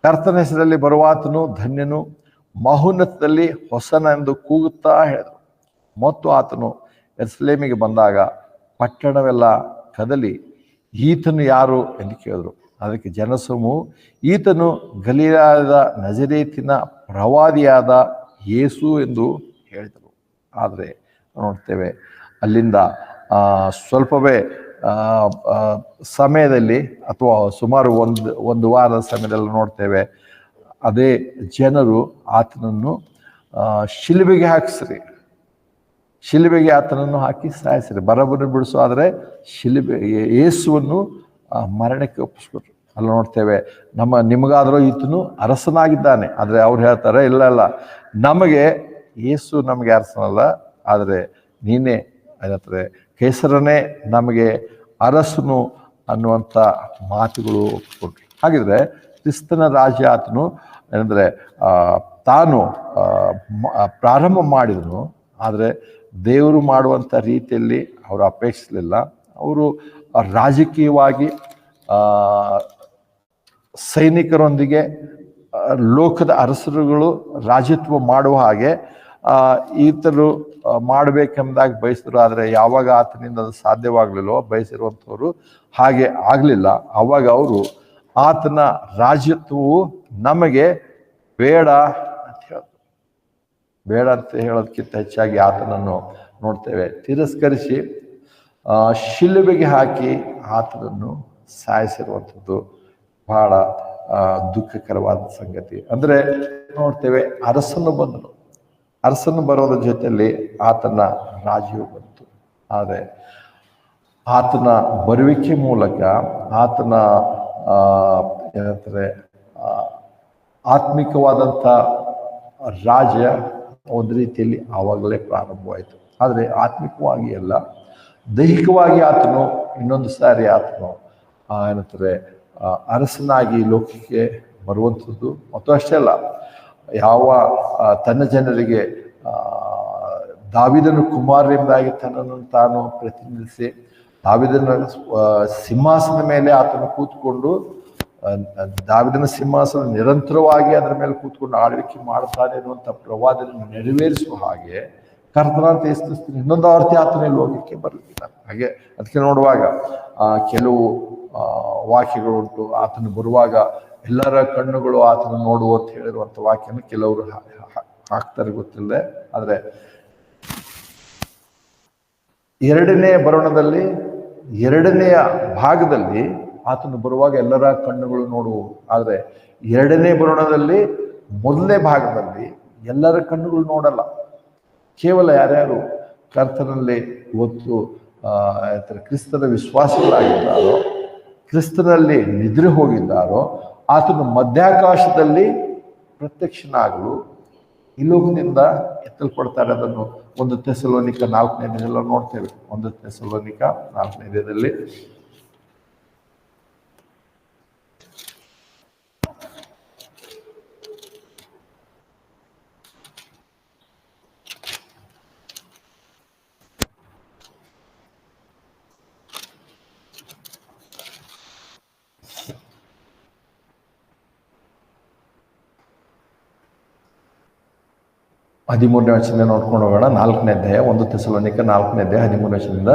ಕರ್ತನ ಹೆಸರಲ್ಲಿ ಬರುವಾತನು ಧನ್ಯನು, ಮಹೋನ್ನತದಲ್ಲಿ ಹೊಸನ ಎಂದು ಕೂಗುತ್ತಾ ಹೇಳಿದರು. ಮತ್ತು ಆತನು ಯೆರೂಸಲೇಮಿಗೆ ಬಂದಾಗ ಪಟ್ಟಣವೆಲ್ಲ ಕದಲಿ, ಈತನು ಯಾರು ಎಂದು ಕೇಳಿದರು. ಅದಕ್ಕೆ ಜನಸಮೂಹ, ಈತನು ಗಲಿಲಾಯದ ನಜರೇತಿನ ಪ್ರವಾದಿಯಾದ ಯೇಸು ಎಂದು ಹೇಳಿದರು. ಆದರೆ ನೋಡ್ತೇವೆ ಅಲ್ಲಿಂದ ಸ್ವಲ್ಪವೇ ಸಮಯದಲ್ಲಿ, ಅಥವಾ ಸುಮಾರು ಒಂದು ವಾರದ ಸಮಯದಲ್ಲಿ ನೋಡ್ತೇವೆ, ಅದೇ ಜನರು ಆತನನ್ನು ಶಿಲುಬೆಗೆ ಹಾಕಿಸ್ರಿ, ಶಿಲುಬೆಗೆ ಆತನನ್ನು ಹಾಕಿ ಸಾಯಿಸ್ರಿ, ಬರಬನ್ನು ಬಿಡಿಸು, ಆದರೆ ಶಿಲುಬೆ ಯೇಸುವನ್ನು ಮರಣಕ್ಕೆ ಒಪ್ಪಿಸ್ಕೊಟ್ರು. ಅಲ್ಲಿ ನೋಡ್ತೇವೆ, ನಿಮಗಾದರೂ ಈತನು ಅರಸನಾಗಿದ್ದಾನೆ, ಆದರೆ ಅವ್ರು ಹೇಳ್ತಾರೆ ಇಲ್ಲ, ನಮಗೆ ಯೇಸು ನಮಗೆ ಅರಸನಲ್ಲ, ಆದರೆ ನೀನೇ ಏನಂತಾರೆ ಕೇಸರನೇ ನಮಗೆ ಅರಸನು ಅನ್ನುವಂಥ ಮಾತುಗಳು ಒಪ್ಪಿಕೊಟ್ರು. ಹಾಗಿದ್ರೆ ಕ್ರಿಸ್ತನ ರಾಜ್ಯ ಆತನು ಏನಂದರೆ ತಾನು ಪ್ರಾರಂಭ ಮಾಡಿದನು, ಆದರೆ ದೇವರು ಮಾಡುವಂಥ ರೀತಿಯಲ್ಲಿ ಅವರು ಅಪೇಕ್ಷಿಸಲಿಲ್ಲ. ಅವರು ರಾಜಕೀಯವಾಗಿ ಸೈನಿಕರೊಂದಿಗೆ ಲೋಕದ ಅರಸರುಗಳು ರಾಜ್ಯತ್ವ ಮಾಡುವ ಹಾಗೆ ಈತರು ಮಾಡಬೇಕೆಂಬುದಾಗಿ ಬಯಸಿದ್ರು. ಆದರೆ ಯಾವಾಗ ಆತನಿಂದ ಅದು ಸಾಧ್ಯವಾಗಲಿಲ್ಲೋ, ಬಯಸಿರುವಂಥವ್ರು ಹಾಗೆ ಆಗಲಿಲ್ಲ. ಆವಾಗ ಅವರು ಆತನ ರಾಜ್ಯತ್ವವು ನಮಗೆ ಬೇಡ ಅಂತ ಹೇಳಿದ್ರು. ಬೇಡ ಅಂತ ಹೇಳೋದಕ್ಕಿಂತ ಹೆಚ್ಚಾಗಿ ಆತನನ್ನು ನೋಡ್ತೇವೆ ತಿರಸ್ಕರಿಸಿ ಶಿಲುಬೆಗೆ ಹಾಕಿ ಆತನನ್ನು ಸಾಯಿಸಿರುವಂಥದ್ದು ಬಹಳ ದುಃಖಕರವಾದ ಸಂಗತಿ. ಅಂದರೆ ನೋಡ್ತೇವೆ ಅರಸನು ಬರೋದ್ರ ಜೊತೆಯಲ್ಲಿ ಆತನ ರಾಜ್ಯವು ಬಂತು. ಆದರೆ ಆತನ ಬರುವಿಕೆ ಮೂಲಕ ಆತನ ಏನಂತಾರೆ ಆತ್ಮಿಕವಾದಂಥ ರಾಜ್ಯ ಒಂದು ರೀತಿಯಲ್ಲಿ ಆವಾಗಲೇ ಪ್ರಾರಂಭವಾಯಿತು. ಆದರೆ ಆತ್ಮಿಕವಾಗಿ ಅಲ್ಲ, ದೈಹಿಕವಾಗಿ ಆತನು ಇನ್ನೊಂದು ಸಾರಿ ಆತನು ಏನಂತಾರೆ ಅರಸನಾಗಿ ಲೋಕಕ್ಕೆ ಬರುವಂಥದ್ದು. ಮತ್ತು ಅಷ್ಟೇ ಅಲ್ಲ, ಯಾವ ತನ್ನ ಜನರಿಗೆ ದಾವೀದನ ಕುಮಾರರಿಂದಾಗಿ ತನ್ನನ್ನು ತಾನು ಪ್ರತಿನಿಧಿಸಿ ದಾವೀದನ ಸಿಂಹಾಸನದ ಮೇಲೆ ಆತನು ಕೂತ್ಕೊಂಡು, ದಾವೀದನ ಸಿಂಹಾಸನ ನಿರಂತರವಾಗಿ ಅದರ ಮೇಲೆ ಕೂತ್ಕೊಂಡು ಆಳ್ವಿಕೆ ಮಾಡ್ತಾನೆ ಅನ್ನುವಂಥ ಪ್ರವಾದವನ್ನು ನೆರವೇರಿಸುವ ಹಾಗೆ ಕರ್ತನಾದ ಯೇಸು ಕ್ರಿಸ್ತನು ಇನ್ನೊಂದು ಆವರ್ತಿ ಆತನ ಲೋಕಕ್ಕೆ ಬರಲಿದ್ದಾನೆ. ಹಾಗೆ ಅದಕ್ಕೆ ನೋಡುವಾಗ ಕೆಲವು ವಾಕ್ಯಗಳುಂಟು. ಆತನು ಬರುವಾಗ ಎಲ್ಲರ ಕಣ್ಣುಗಳು ಆತನ ನೋಡುವ ಅಂತ ಹೇಳಿರುವಂಥ ವಾಕ್ಯನ ಕೆಲವರು ಹಾಕ್ತಾರೆ, ಗೊತ್ತಿಲ್ಲದೆ. ಆದರೆ ಎರಡನೆಯ ಬರೋಣದಲ್ಲಿ, ಎರಡನೆಯ ಭಾಗದಲ್ಲಿ ಆತನು ಬರುವಾಗ ಎಲ್ಲರ ಕಣ್ಣುಗಳು ನೋಡುವು. ಆದರೆ ಎರಡನೇ ಬರೋಣದಲ್ಲಿ ಮೊದಲನೇ ಭಾಗದಲ್ಲಿ ಎಲ್ಲರ ಕಣ್ಣುಗಳು ನೋಡಲ್ಲ. ಕೇವಲ ಯಾರ್ಯಾರು ಕರ್ತನಲ್ಲಿ ಇವತ್ತು ಕ್ರಿಸ್ತನ ವಿಶ್ವಾಸಗಳಾಗಿದ್ದಾರೋ, ಕ್ರಿಸ್ತನಲ್ಲಿ ನಿದ್ರೆ ಹೋಗಿದ್ದಾರೋ, ಆತನು ಮಧ್ಯಾಕಾಶದಲ್ಲಿ ಪ್ರತ್ಯಕ್ಷನಾಗಲು ಈ ಲೋಕದಿಂದ ಎತ್ತಲ್ಪಡ್ತಾರೆ. ಅದನ್ನು 1 ಥೆಸಲೋನಿಕ 4ನೇ ನೋಡ್ತೇವೆ. 1 ಥೆಸಲೋನಿಕ 4ನೇ 13ನೇ ವಚನ ನೋಡ್ಕೊಂಡು ಹೋಗೋಣ. 4ನೇ ಅಧ್ಯಾಯ 1 ಥೆಸಲೋನಿಕ 4ನೇ ಅಧ್ಯಾಯ 13ನೇ ವಚನದಿಂದ,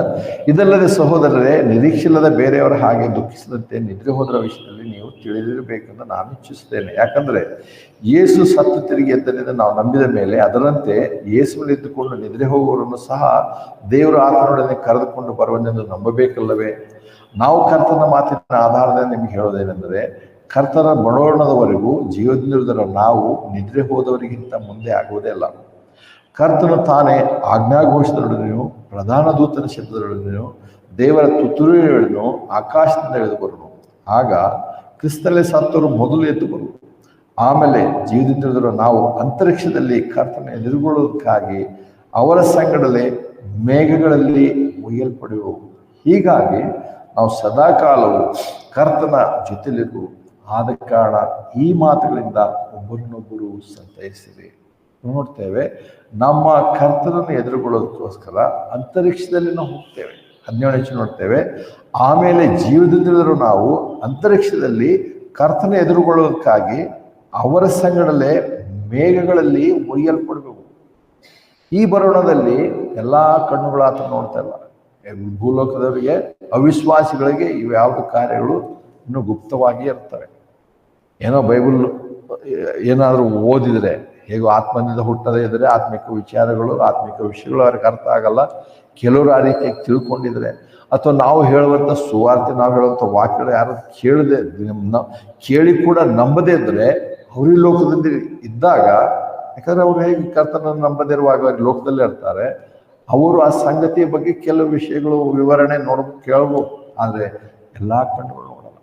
ಇದಲ್ಲದೆ ಸಹೋದರರೇ, ನಿರೀಕ್ಷಿಲ್ಲದ ಬೇರೆಯವರ ಹಾಗೆ ದುಃಖಿಸದಂತೆ ನಿದ್ರೆ ಹೋದರ ವಿಷಯದಲ್ಲಿ ನೀವು ತಿಳಿದಿರಬೇಕೆಂದು ನಾನು ಇಚ್ಛಿಸುತ್ತೇನೆ. ಯಾಕಂದರೆ ಯೇಸು ಸತ್ತು ತಿರುಗಿ ಎದ್ದನೆಂದು ನಾವು ನಂಬಿದ ಮೇಲೆ ಅದರಂತೆ ಯೇಸುವಿನಲ್ಲಿ ಇದ್ದುಕೊಂಡು ನಿದ್ರೆ ಹೋಗುವವರನ್ನು ಸಹ ದೇವರು ಆತನೊಡನೆ ಕರೆದುಕೊಂಡು ಬರುವನೆಂದು ನಂಬಬೇಕಲ್ಲವೇ? ನಾವು ಕರ್ತನ ಮಾತಿನ ಆಧಾರದಲ್ಲಿ ನಿಮಗೆ ಹೇಳೋದೇನೆಂದರೆ, ಕರ್ತನ ಬಡೋಣದವರೆಗೂ ಜೀವದಿಂದಿರುವುದರ ನಾವು ನಿದ್ರೆ ಹೋದವರಿಗಿಂತ ಮುಂದೆ ಆಗುವುದೇ ಅಲ್ಲ. ಕರ್ತನು ತಾನೇ ಆಜ್ಞಾಘೋಷದೊಡನೆಯೂ ಪ್ರಧಾನ ದೂತನ ಶಬ್ದದೊಡನೆಯೂ ದೇವರ ತುತ್ತೂರಿಯೊಡನೆಯೂ ಆಕಾಶದಿಂದ ಇಳಿದು ಬರುನು. ಆಗ ಕ್ರಿಸ್ತಲೇ ಸತ್ತವರು ಮೊದಲು ಎದ್ದು ಬರುವುದು. ಆಮೇಲೆ ಜೀವದಿಂದಿರುವುದರ ನಾವು ಅಂತರಿಕ್ಷದಲ್ಲಿ ಕರ್ತನ ಎದುರುಗೊಳ್ಳುವುದಕ್ಕಾಗಿ ಅವರ ಸಂಗಡಲೇ ಮೇಘಗಳಲ್ಲಿ ಒಯ್ಯಲ್ಪಡುವೆವು. ಹೀಗಾಗಿ ನಾವು ಸದಾಕಾಲವು ಕರ್ತನ ಜೊತೆಲಿರುವು. ಆದ ಕಾರಣ ಈ ಮಾತುಗಳಿಂದ ಒಬ್ಬರನ್ನೊಬ್ಬರು ಸಂತೈಸಿರಿ. ನೋಡ್ತೇವೆ, ನಮ್ಮ ಕರ್ತನನ್ನು ಎದುರುಗೊಳ್ಳೋದಕ್ಕೋಸ್ಕರ ಅಂತರಿಕ್ಷದಲ್ಲಿ ನಾವು ಹೋಗ್ತೇವೆ. 17 ನೋಡ್ತೇವೆ, ಆಮೇಲೆ ಜೀವದಿಂದಿರುವ ನಾವು ಅಂತರಿಕ್ಷದಲ್ಲಿ ಕರ್ತನ ಎದುರುಗೊಳ್ಳೋದಕ್ಕಾಗಿ ಅವರ ಸಂಗಡಲೇ ಮೇಘಗಳಲ್ಲಿ ಒಯ್ಯಲ್ಪಡಬೇಕು. ಈ ಬರೋಣದಲ್ಲಿ ಎಲ್ಲಾ ಕಣ್ಣುಗಳು ಆತ ನೋಡ್ತಾ ಇಲ್ಲ. ಭೂಲೋಕದವರಿಗೆ, ಅವಿಶ್ವಾಸಿಗಳಿಗೆ ಇವು ಯಾವ ಕಾರ್ಯಗಳು ಇನ್ನೂ ಗುಪ್ತವಾಗಿ ಇರ್ತವೆ. ಏನೋ ಬೈಬಲ್ ಏನಾದರೂ ಓದಿದರೆ, ಹೇಗೋ ಆತ್ಮನಿಂದ ಹುಟ್ಟದೇ ಇದ್ರೆ ಆತ್ಮಿಕ ವಿಚಾರಗಳು, ಆತ್ಮಿಕ ವಿಷಯಗಳು ಅವ್ರಿಗೆ ಅರ್ಥ ಆಗಲ್ಲ. ಕೆಲವರು ಆ ರೀತಿಯಾಗಿ ತಿಳ್ಕೊಂಡಿದ್ರೆ, ಅಥವಾ ನಾವು ಹೇಳುವಂಥ ಸುವಾರ್ತೆ, ನಾವು ಹೇಳುವಂಥ ವಾಕ್ಯಗಳು ಯಾರು ಕೇಳಿ ಕೂಡ ನಂಬದೇ ಇದ್ರೆ ಅವ್ರ ಈ ಲೋಕದಲ್ಲಿ ಇದ್ದಾಗ, ಯಾಕಂದ್ರೆ ಅವ್ರು ಹೇಗೆ ಕರ್ತನನ್ನು ನಂಬದಿರುವಾಗ ಅವ್ರ ಲೋಕದಲ್ಲೇ ಇರ್ತಾರೆ, ಅವರು ಆ ಸಂಗತಿಯ ಬಗ್ಗೆ ಕೆಲವು ವಿಷಯಗಳು ವಿವರಣೆ ನೋಡ್ಬೇಕು, ಕೇಳ್ಬೋದು. ಆದರೆ ಎಲ್ಲಾ ಕಣ್ಣುಗಳು ನೋಡಲ್ಲ.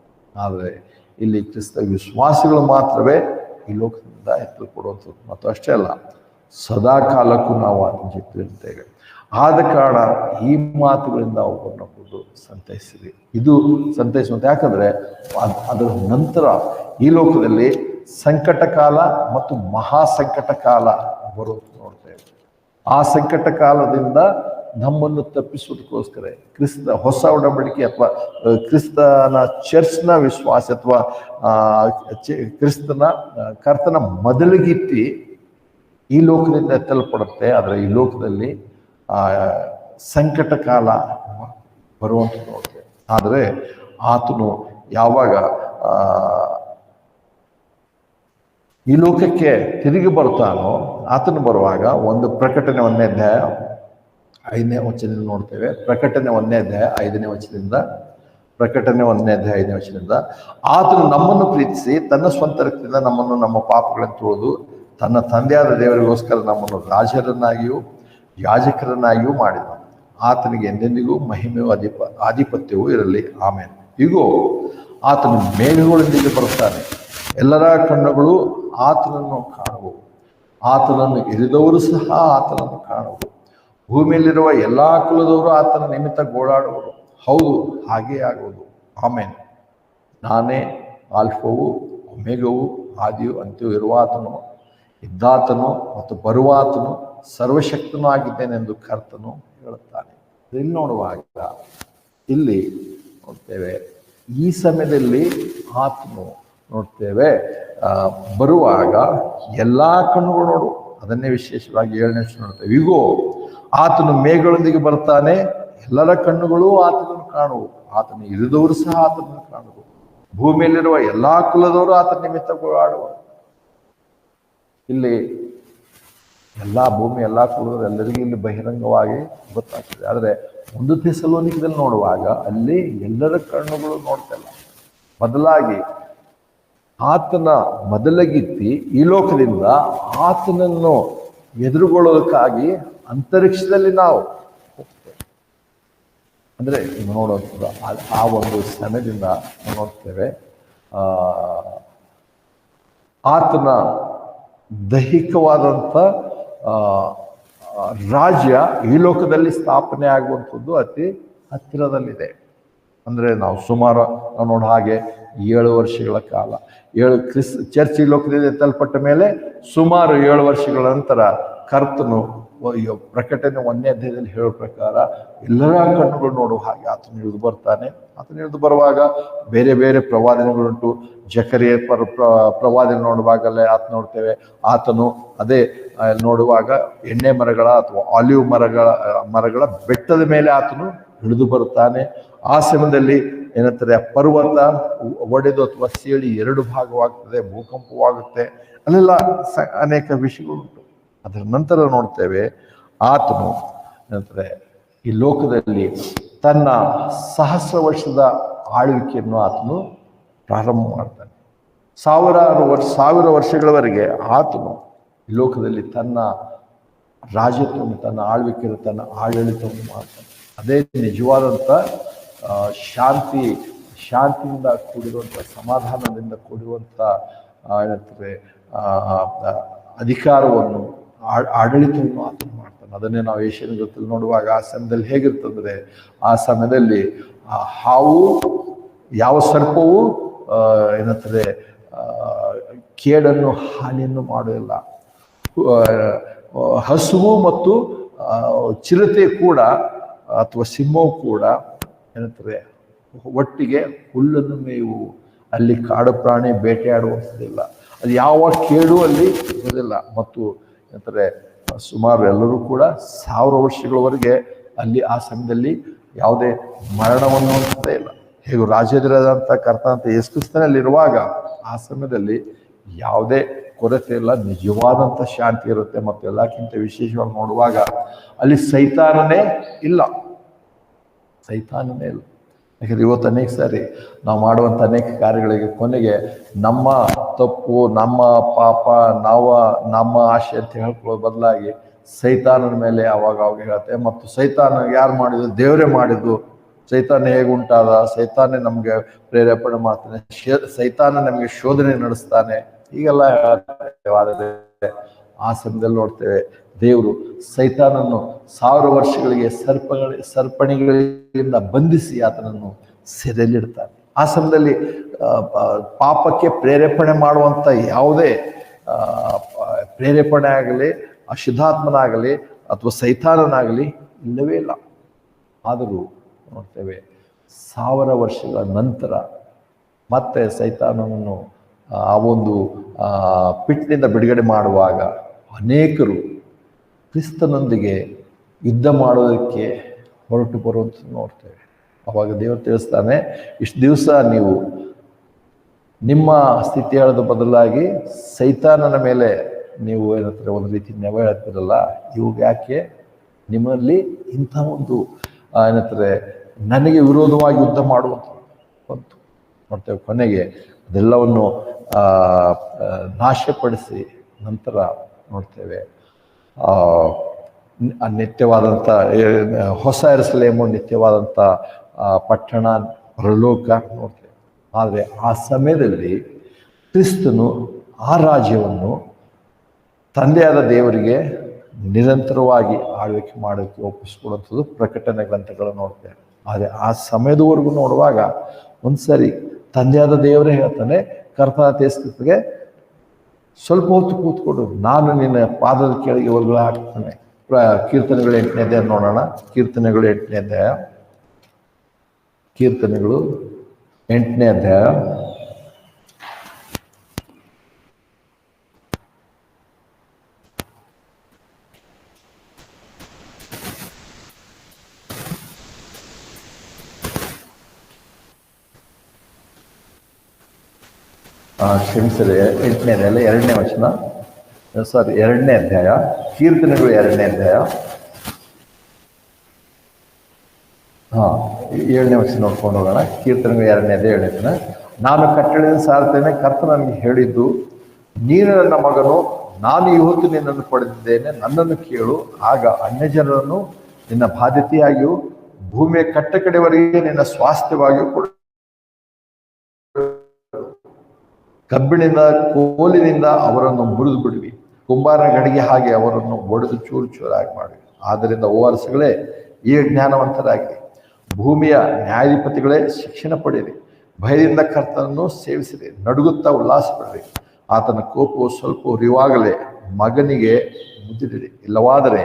ಆದರೆ ಇಲ್ಲಿ ಕ್ರಿಸ್ತ ವಿಶ್ವಾಸಿಗಳು ಮಾತ್ರವೇ ಈ ಲೋಕದಿಂದ ಎತ್ತಲ್ಪಡುವಂಥದ್ದು. ಮತ್ತು ಅಷ್ಟೇ ಅಲ್ಲ, ಸದಾ ಕಾಲಕ್ಕೂ ನಾವು ಆತನ ಜೊತೆ ಇರ್ತೇವೆ. ಆದ ಕಾರಣ ಈ ಮಾತುಗಳಿಂದ ಒಬ್ಬರನ್ನೊಬ್ಬರು ಸಂತೈಸಿರಿ. ಇದು ಸಂತೈಸುವಂತ, ಯಾಕಂದ್ರೆ ಅದರ ನಂತರ ಈ ಲೋಕದಲ್ಲಿ ಸಂಕಟ ಕಾಲ ಮತ್ತು ಮಹಾ ಸಂಕಟ ಕಾಲ ಬರೋದು ನೋಡ್ತೇವೆ. ಆ ಸಂಕಟ ಕಾಲದಿಂದ ನಮ್ಮನ್ನು ತಪ್ಪಿಸುವುದಕ್ಕೋಸ್ಕರ ಹೊಸ ಒಡಂಬಡಿಕೆ ಅಥವಾ ಕ್ರಿಸ್ತನ ಚರ್ಚ್ನ ವಿಶ್ವಾಸ ಅಥವಾ ಕರ್ತನ ಮೊದಲಿಗಿತ್ತಿ ಈ ಲೋಕದಿಂದ ಎತ್ತಲ್ಪಡುತ್ತೆ. ಆದರೆ ಈ ಲೋಕದಲ್ಲಿ ಸಂಕಟ ಕಾಲ ಬರುವಂತ ನೋಡ್ತೇವೆ. ಆದರೆ ಆತನು ಯಾವಾಗ ಈ ಲೋಕಕ್ಕೆ ತಿರುಗಿ ಬರ್ತಾನೋ, ಆತನು ಬರುವಾಗ ಒಂದು ಪ್ರಕಟಣೆ 1ನೇ ಅಧ್ಯಾಯ 5ನೇ ವಚನದಿಂದ ನೋಡ್ತೇವೆ. ಪ್ರಕಟಣೆ 1ನೇ ಅಧ್ಯಾಯ 5ನೇ ವಚನದಿಂದ, ಪ್ರಕಟಣೆ 1ನೇ ಅಧ್ಯಾಯ 5ನೇ ವಚನದಿಂದ, ಆತನು ನಮ್ಮನ್ನು ಪ್ರೀತಿಸಿ ತನ್ನ ಸ್ವಂತ ರಕ್ತದಿಂದ ನಮ್ಮನ್ನು ನಮ್ಮ ಪಾಪಗಳನ್ನು ತೊಳೆದು ತನ್ನ ತಂದೆಯಾದ ದೇವರಿಗೋಸ್ಕರ ನಮ್ಮನ್ನು ರಾಜರನ್ನಾಗಿಯೂ ಯಾಜಕರನ್ನಾಗಿಯೂ ಮಾಡಿದನು. ಆತನಿಗೆ ಎಂದೆಂದಿಗೂ ಮಹಿಮೆಯೂ ಆಧಿಪತ್ಯವೂ ಇರಲಿ. ಆಮೇಲೆ. ಈಗೋ ಆತನು ಮೇಘಗಳೊಂದಿಗೆ ಬರುತ್ತಾನೆ. ಎಲ್ಲರ ಕಣ್ಣುಗಳು ಆತನನ್ನು ಕಾಣುವು. ಆತನನ್ನು ಇರಿದವರು ಸಹ ಆತನನ್ನು ಕಾಣುವು. ಭೂಮಿಯಲ್ಲಿರುವ ಎಲ್ಲಾ ಕುಲದವರು ಆತನ ನಿಮಿತ್ತ ಗೋಳಾಡುವರು. ಹೌದು, ಹಾಗೇ ಆಗುವುದು. ಆಮೇನ್. ನಾನೇ ಆಲ್ಫವು ಒಮೆಗವು, ಆದಿಯು ಅಂತ್ಯವೂ ಇರುವಾತನು, ಇದ್ದಾತನು ಮತ್ತು ಬರುವಾತನು, ಸರ್ವಶಕ್ತನೂ ಆಗಿದ್ದೇನೆಂದು ಕರ್ತನು ಹೇಳುತ್ತಾನೆ. ಇಲ್ಲಿ ನೋಡುವಾಗ ಇಲ್ಲಿ ನೋಡ್ತೇವೆ, ಈ ಸಮಯದಲ್ಲಿ ಆತನು ನೋಡ್ತೇವೆ ಬರುವಾಗ ಎಲ್ಲಾ ಕಣ್ಣುಗಳು ನೋಡು. ಅದನ್ನೇ ವಿಶೇಷವಾಗಿ 7ನೇ ವಚನ ನೋಡ್ತೇವೆ. ಈಗೋ ಆತನು ಮೇಘಗಳೊಂದಿಗೆ ಬರ್ತಾನೆ, ಎಲ್ಲರ ಕಣ್ಣುಗಳು ಆತನನ್ನು ಕಾಣುವು. ಆತನು ಇರಿದವರು ಸಹ ಆತನನ್ನು ಕಾಣುವು. ಭೂಮಿಯಲ್ಲಿರುವ ಎಲ್ಲಾ ಕುಲದವರು ಆತನ ನಿಮಿತ್ತ ಗೋಳಾಡುವರು. ಇಲ್ಲಿ ಎಲ್ಲಾ ಭೂಮಿ, ಎಲ್ಲಾ ಕುಲದವರು ಎಲ್ಲರಿಗೂ ಇಲ್ಲಿ ಬಹಿರಂಗವಾಗಿ ಗೊತ್ತಾಗ್ತದೆ. ಆದರೆ 1 ಥೆಸಲೋನಿಕದಲ್ಲಿ ನೋಡುವಾಗ ಅಲ್ಲಿ ಎಲ್ಲರ ಕಣ್ಣುಗಳು ನೋಡ್ತಲ್ಲ. ಬದಲಾಗಿ ಆತನ ಮೊದಲಗಿತ್ತಿ ಈ ಲೋಕದಿಂದ ಆತನನ್ನು ಎದುರುಗೊಳ್ಳೋದಕ್ಕಾಗಿ ಅಂತರಿಕ್ಷದಲ್ಲಿ ನಾವು ಹೋಗ್ತೇವೆ. ಅಂದ್ರೆ ನೋಡುವಂಥದ್ದು ಆ ಒಂದು ಸಮಯದಿಂದ ನೋಡ್ತೇವೆ. ಆತನ ದೈಹಿಕವಾದಂಥ ರಾಜ್ಯ ಈ ಲೋಕದಲ್ಲಿ ಸ್ಥಾಪನೆ ಆಗುವಂಥದ್ದು ಅತಿ ಹತ್ತಿರದಲ್ಲಿದೆ. ಅಂದ್ರೆ ನಾವು ಸುಮಾರು ನಾವು ನೋಡೋ ಹಾಗೆ 7 ವರ್ಷಗಳ ಕಾಲ, ಚರ್ಚ್ ಈ ಲೋಕದಿಂದ ಎತ್ತಲ್ಪಟ್ಟ ಮೇಲೆ ಸುಮಾರು 7 ವರ್ಷಗಳ ನಂತರ ಕರ್ತನು ಪ್ರಕಟಣೆ 1ನೇ ಅಧ್ಯಾಯದಲ್ಲಿ ಹೇಳೋ ಪ್ರಕಾರ ಎಲ್ಲರ ಕಣ್ಣುಗಳು ನೋಡುವ ಹಾಗೆ ಆತನು ಇಳಿದು ಬರ್ತಾನೆ. ಆತನು ಇಳಿದು ಬರುವಾಗ ಬೇರೆ ಬೇರೆ ಪ್ರವಾದನೆಗಳುಂಟು. ಜಕರಿಯ ಪ್ರವಾದನೆ ನೋಡುವಾಗಲೇ ಆತ ನೋಡ್ತೇವೆ. ಆತನು ಅದೇ ನೋಡುವಾಗ ಎಣ್ಣೆ ಮರಗಳ ಅಥವಾ ಆಲಿವ್ ಮರಗಳ ಬೆಟ್ಟದ ಮೇಲೆ ಆತನು ಇಳಿದು ಬರುತ್ತಾನೆ. ಆ ಸಮಯದಲ್ಲಿ ಏನಂತಾರೆ, ಪರ್ವತ ಒಡೆದು ಅಥವಾ ಸೇಳಿ 2 ಭಾಗವಾಗ್ತದೆ, ಭೂಕಂಪವಾಗುತ್ತೆ. ಅಲ್ಲೆಲ್ಲ ಅನೇಕ ವಿಷಯಗಳುಂಟು. ಅದರ ನಂತರ ನೋಡ್ತೇವೆ ಆತನು ಏನಂತಾರೆ ಈ ಲೋಕದಲ್ಲಿ ತನ್ನ 1000 ವರ್ಷದ ಆಳ್ವಿಕೆಯನ್ನು ಆತನು ಪ್ರಾರಂಭ ಮಾಡ್ತಾನೆ. ಸಾವಿರ ವರ್ಷಗಳವರೆಗೆ ಆತನು ಈ ಲೋಕದಲ್ಲಿ ತನ್ನ ರಾಜ್ಯತ್ವವನ್ನು, ತನ್ನ ಆಳ್ವಿಕೆಯನ್ನು, ತನ್ನ ಆಡಳಿತವನ್ನು ಮಾಡ್ತಾನೆ. ಅದೇ ನಿಜವಾದಂಥ ಶಾಂತಿಯಿಂದ ಕೂಡಿರುವಂಥ, ಸಮಾಧಾನದಿಂದ ಕೂಡಿರುವಂಥ ಏನಂತಾರೆ ಅಧಿಕಾರವನ್ನು, ಆಡಳಿತವನ್ನು ಆತನು ಮಾಡ್ತಾನೆ. ಅದನ್ನೇ ನಾವು ಏಷ್ಯನ್ ಜೊತೆಲಿ ನೋಡುವಾಗ ಆ ಸಮಯದಲ್ಲಿ ಹೇಗಿರ್ತಂದ್ರೆ, ಆ ಸಮಯದಲ್ಲಿ ಹಾವು, ಯಾವ ಸರ್ಪವು ಏನಂತಾರೆ ಕೇಡನ್ನು, ಹಾನಿಯನ್ನು ಮಾಡೋದಿಲ್ಲ. ಹಸುವು ಮತ್ತು ಚಿರತೆ ಕೂಡ ಅಥವಾ ಸಿಂಹವು ಕೂಡ ಏನಂತಾರೆ ಒಟ್ಟಿಗೆ ಹುಲ್ಲನ್ನು ಮೇವು. ಅಲ್ಲಿ ಕಾಡು ಪ್ರಾಣಿ ಬೇಟೆಯಾಡುವಂಥದ್ದಿಲ್ಲ, ಅದು ಯಾವ ಕೇಡು ಅಲ್ಲಿ ಇರೋದಿಲ್ಲ. ಮತ್ತು ಏನಂತಾರೆ ಸುಮಾರು ಎಲ್ಲರೂ ಕೂಡ 1000 ವರ್ಷಗಳವರೆಗೆ ಅಲ್ಲಿ ಆ ಸಮಯದಲ್ಲಿ ಯಾವುದೇ ಮರಣವನ್ನು ಅಂತದೇ ಇಲ್ಲ. ಹೇಗೂ ರಾಜೇಂದ್ರದಂಥ ಕರ್ತನಂತ ಯೇಸು ಕ್ರಿಸ್ತನಲ್ಲಿರುವಾಗ ಆ ಸಮಯದಲ್ಲಿ ಯಾವುದೇ ಕೊರತೆ ಇಲ್ಲ, ನಿಜವಾದಂಥ ಶಾಂತಿ ಇರುತ್ತೆ. ಮತ್ತು ಎಲ್ಲಕ್ಕಿಂತ ವಿಶೇಷವಾಗಿ ನೋಡುವಾಗ ಅಲ್ಲಿ ಸೈತಾನನೇ ಇಲ್ಲ. ಯಾಕಂದ್ರೆ ಇವತ್ತು ಅನೇಕ ಸಾರಿ ನಾವು ಮಾಡುವಂಥ ಅನೇಕ ಕಾರ್ಯಗಳಿಗೆ ಕೊನೆಗೆ ನಮ್ಮ ತಪ್ಪು, ನಮ್ಮ ಪಾಪ, ನಮ್ಮ ಆಶೆ ಅಂತ ಹೇಳ್ಕೊಳ್ಳೋ ಬದಲಾಗಿ ಸೈತಾನನ ಮೇಲೆ ಅವಾಗ ಹೇಳುತ್ತೆ. ಮತ್ತು ಸೈತಾನ ಯಾರು ಮಾಡಿದ್ದು? ದೇವರೇ ಮಾಡಿದ್ದು. ಸೈತಾನ ಹೇಗೆ ಉಂಟಾದ? ಸೈತಾನೇ ನಮಗೆ ಪ್ರೇರೇಪಣೆ ಮಾಡ್ತಾನೆ, ಸೈತಾನ ನಮಗೆ ಶೋಧನೆ ನಡೆಸ್ತಾನೆ, ಹೀಗೆಲ್ಲ ಹೇಳತ್ತೆ. ಆ ಸಮಯದಲ್ಲಿ ನೋಡ್ತೇವೆ ದೇವರು ಸೈತಾನನ್ನು 1000 ವರ್ಷಗಳಿಗೆ ಸರಪಣಿಗಳಿಂದ ಬಂಧಿಸಿ ಆತನನ್ನು ಸೆರೆಯಲ್ಲಿಡ್ತಾನೆ. ಆ ಸಮಯದಲ್ಲಿ ಪಾಪಕ್ಕೆ ಪ್ರೇರೇಪಣೆ ಮಾಡುವಂಥ ಯಾವುದೇ ಪ್ರೇರೇಪಣೆ ಆಗಲಿ, ಅಶುದ್ಧಾತ್ಮನಾಗಲಿ ಅಥವಾ ಸೈತಾನನಾಗಲಿ ಇಲ್ಲವೇ ಇಲ್ಲ. ಆದರೂ ನೋಡ್ತೇವೆ 1000 ವರ್ಷಗಳ ನಂತರ ಮತ್ತೆ ಸೈತಾನನನ್ನು ಆ ಒಂದು ಪಿಟ್ಟಿನಿಂದ ಬಿಡುಗಡೆ ಮಾಡುವಾಗ ಅನೇಕರು ಕ್ರಿಸ್ತನೊಂದಿಗೆ ಯುದ್ಧ ಮಾಡೋದಕ್ಕೆ ಹೊರಟು ಬರುವಂಥದ್ದು ನೋಡ್ತೇವೆ. ಅವಾಗ ದೇವರು ತಿಳಿಸ್ತಾನೆ, ಇಷ್ಟು ದಿವಸ ನೀವು ನಿಮ್ಮ ಸ್ಥಿತಿ ಹೇಳೋದ ಬದಲಾಗಿ ಸೈತಾನನ ಮೇಲೆ ನೀವು ಏನಂತಾರೆ ಒಂದು ರೀತಿ ನೆವ ಹೇಳ್ತಿರಲ್ಲ, ಇವಾಗ ಯಾಕೆ ನಿಮ್ಮಲ್ಲಿ ಇಂಥ ಒಂದು ಏನಂತಾರೆ ನನಗೆ ವಿರೋಧವಾಗಿ ಯುದ್ಧ ಮಾಡುವಂಥದ್ದು ಬಂತು. ನೋಡ್ತೇವೆ ಕೊನೆಗೆ ಅದೆಲ್ಲವನ್ನು ನಾಶಪಡಿಸಿ ನಂತರ ನೋಡ್ತೇವೆ ನಿತ್ಯವಾದಂಥ ಹೊಸ ಯೆರೂಸಲೇಮು, ನಿತ್ಯವಾದಂಥ ಪಟ್ಟಣ, ಪರಲೋಕ ನೋಡ್ತೇವೆ. ಆದರೆ ಆ ಸಮಯದಲ್ಲಿ ಕ್ರಿಸ್ತನು ಆ ರಾಜ್ಯವನ್ನು ತಂದೆಯಾದ ದೇವರಿಗೆ ನಿರಂತರವಾಗಿ ಆಳ್ವಿಕೆ ಮಾಡೋಕ್ಕೆ ಒಪ್ಪಿಸ್ಕೊಡುವಂಥದ್ದು ಪ್ರಕಟಣೆ ಗ್ರಂಥಗಳನ್ನು ನೋಡ್ತೇವೆ. ಆದರೆ ಆ ಸಮಯದವರೆಗೂ ನೋಡುವಾಗ ಒಂದ್ಸರಿ ತಂದೆಯಾದ ದೇವರೇ ಹೇಳ್ತಾನೆ, ಕರ್ತನಾದ ಯೇಸು ಕ್ರಿಸ್ತನಿಗೆ ಸ್ವಲ್ಪ ಹೊತ್ತು ಕೂತ್ಕೊಡು, ನಾನು ನಿನ್ನ ಪಾದದ ಕೆಳಗೆ ಹೊರಗಡೆ ಹಾಕ್ತಾನೆ. ಕೀರ್ತನೆಗಳು 8ನೇ ಅಧ್ಯಾಯ ನೋಡೋಣ. ಕೀರ್ತನೆಗಳು 8ನೇ ಅಧ್ಯಾಯ. ಕೀರ್ತನೆಗಳು 8ನೇ ಅಧ್ಯಾಯ. ಕ್ಷಮಿಸಿದೆ, 8ನೇ ಅಧ್ಯಾಯ 2ನೇ ವಚನ, 2ನೇ ಅಧ್ಯಾಯ, ಕೀರ್ತನೆಗಳು 2ನೇ ಅಧ್ಯಾಯ 7ನೇ ವಚನ ನೋಡ್ಕೊಂಡು ಹೋಗೋಣ. ಕೀರ್ತನೆಗಳು 2ನೇ ಅಧ್ಯಾಯ 7ನೇ ವಚನ. ನಾನು ಕಟ್ಟಳೆಯನ್ನು ಸಾರ್ತೇನೆ, ಕರ್ತ ನನಗೆ ಹೇಳಿದ್ದು, ನೀನು ನನ್ನ ಮಗನು, ನಾನು ಇವತ್ತು ನಿನ್ನನ್ನು ಪಡೆದಿದ್ದೇನೆ, ನನ್ನನ್ನು ಕೇಳು. ಆಗ ಅನ್ಯಜನರನ್ನು ನಿನ್ನ ಬಾಧ್ಯತೆಯಾಗಿಯೂ ಭೂಮಿಯ ಕಟ್ಟ ಕಡೆವರೆಗೆ ನಿನ್ನ ಸ್ವಾಸ್ಥ್ಯವಾಗಿಯೂ ಕೊಡು. ಕಬ್ಬಿಣದ ಕೋಲಿನಿಂದ ಅವರನ್ನು ಮುರಿದು ಬಿಡುವಿ, ಕುಂಬಾರನ ಗಡಿಗೆ ಹಾಗೆ ಅವರನ್ನು ಒಡೆದು ಚೂರು ಚೂರಾಗಿ ಮಾಡುವಿ. ಆದ್ದರಿಂದ ಓವರ್ಸ್ಗಳೇ ಈಗ ಜ್ಞಾನವಂತರಾಗಿ, ಭೂಮಿಯ ನ್ಯಾಯಾಧಿಪತಿಗಳೇ ಶಿಕ್ಷಣ ಪಡೆಯಿರಿ. ಭಯದಿಂದ ಕರ್ತನನ್ನು ಸೇವಿಸಿರಿ, ನಡುಗುತ್ತಾ ಉಲ್ಲಾಸ ಪಡಿರಿ. ಆತನ ಕೋಪವು ಸ್ವಲ್ಪ ಉರಿಯುವಾಗಲೇ ಮಗನಿಗೆ ಮುದ್ದಿಡಿರಿ, ಇಲ್ಲವಾದರೆ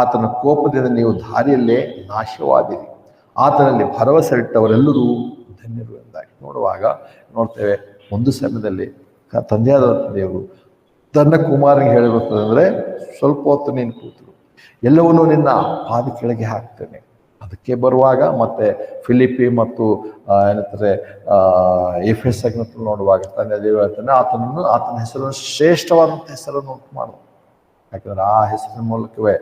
ಆತನ ಕೋಪದಿಂದ ನೀವು ದಾರಿಯಲ್ಲೇ ನಾಶವಾದಿರಿ. ಆತನಲ್ಲಿ ಭರವಸೆ ಇಟ್ಟವರೆಲ್ಲರೂ ಧನ್ಯರು ಎಂದಾಗಿ. ನೋಡುವಾಗ ನೋಡ್ತೇವೆ ಒಂದು ಸಮಯದಲ್ಲಿ ತಂದೆಯಾದ ದೇವರು ತನ್ನ ಕುಮಾರನಿಗೆ ಹೇಳಿರುತ್ತಂದ್ರೆ, ಸ್ವಲ್ಪ ಹೊತ್ತು ನೀನು ಕೂತರು, ಎಲ್ಲವನ್ನೂ ನಿನ್ನ ಪಾದ ಕೆಳಗೆ ಹಾಕ್ತೇನೆ. ಅದಕ್ಕೆ ಬರುವಾಗ ಮತ್ತೆ ಫಿಲಿಪಿ ಮತ್ತು ಏನಂತಾರೆ ಎಫೆಸ ನೋಡುವಾಗ ತಂದೆ ದೇವರು ಹೇಳ್ತಾನೆ, ಆತನ ಹೆಸರನ್ನು ಶ್ರೇಷ್ಠವಾದಂಥ ಹೆಸರನ್ನು ಉಂಟು ಮಾಡು. ಯಾಕಂದ್ರೆ ಆ ಹೆಸರಿನ ಮೂಲಕವೇ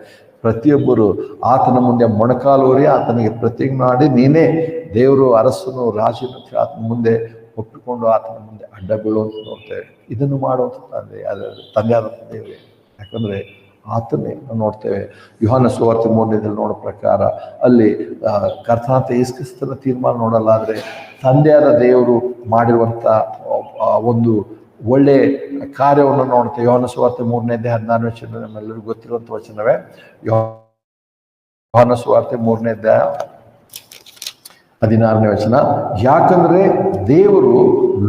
ಪ್ರತಿಯೊಬ್ಬರು ಆತನ ಮುಂದೆ ಮೊಣಕಾಲೂರಿ ಆತನಿಗೆ ಪ್ರತಿಜ್ಞೆ ಮಾಡಿ, ನೀನೇ ದೇವರು, ಅರಸನು, ರಾಜನು ಆತನ ಮುಂದೆ ಒಪ್ಪಿಕೊಂಡು ಆತನ ಮುಂದೆ ಅಡ್ಡ ಬೀಳುವಂತ ನೋಡ್ತೇವೆ. ಇದನ್ನು ಮಾಡುವಂಥ ತಂದೆಯಾದಂಥ ದೇವರೇ. ಯಾಕಂದರೆ ಆತನೇ ನಾವು ನೋಡ್ತೇವೆ. ಯೋಹಾನ ಸುವಾರ್ತೆ 3ನೇದಲ್ಲಿ ನೋಡೋ ಪ್ರಕಾರ ಅಲ್ಲಿ ಕರ್ತನಾದ ಯೇಸು ಕ್ರಿಸ್ತನ ತೀರ್ಮಾನ ನೋಡಲ್ಲ, ಆದರೆ ತಂದೆಯಾದ ದೇವರು ಮಾಡಿರುವಂಥ ಒಂದು ಒಳ್ಳೆ ಕಾರ್ಯವನ್ನು ನೋಡ್ತೇವೆ. ಯೋಹಾನ ಸುವಾರ್ತೆ 3ನೇ ಅಧ್ಯಾಯ 16ನೇ ವಚನ ನಮ್ಮೆಲ್ಲರಿಗೂ ಗೊತ್ತಿರುವಂಥ ವಚನವೇ. ಯೋಹಾನ ಸುವಾರ್ತೆ 3ನೇ ಅಧ್ಯಾಯ 16ನೇ ವಚನ. ಯಾಕಂದ್ರೆ ದೇವರು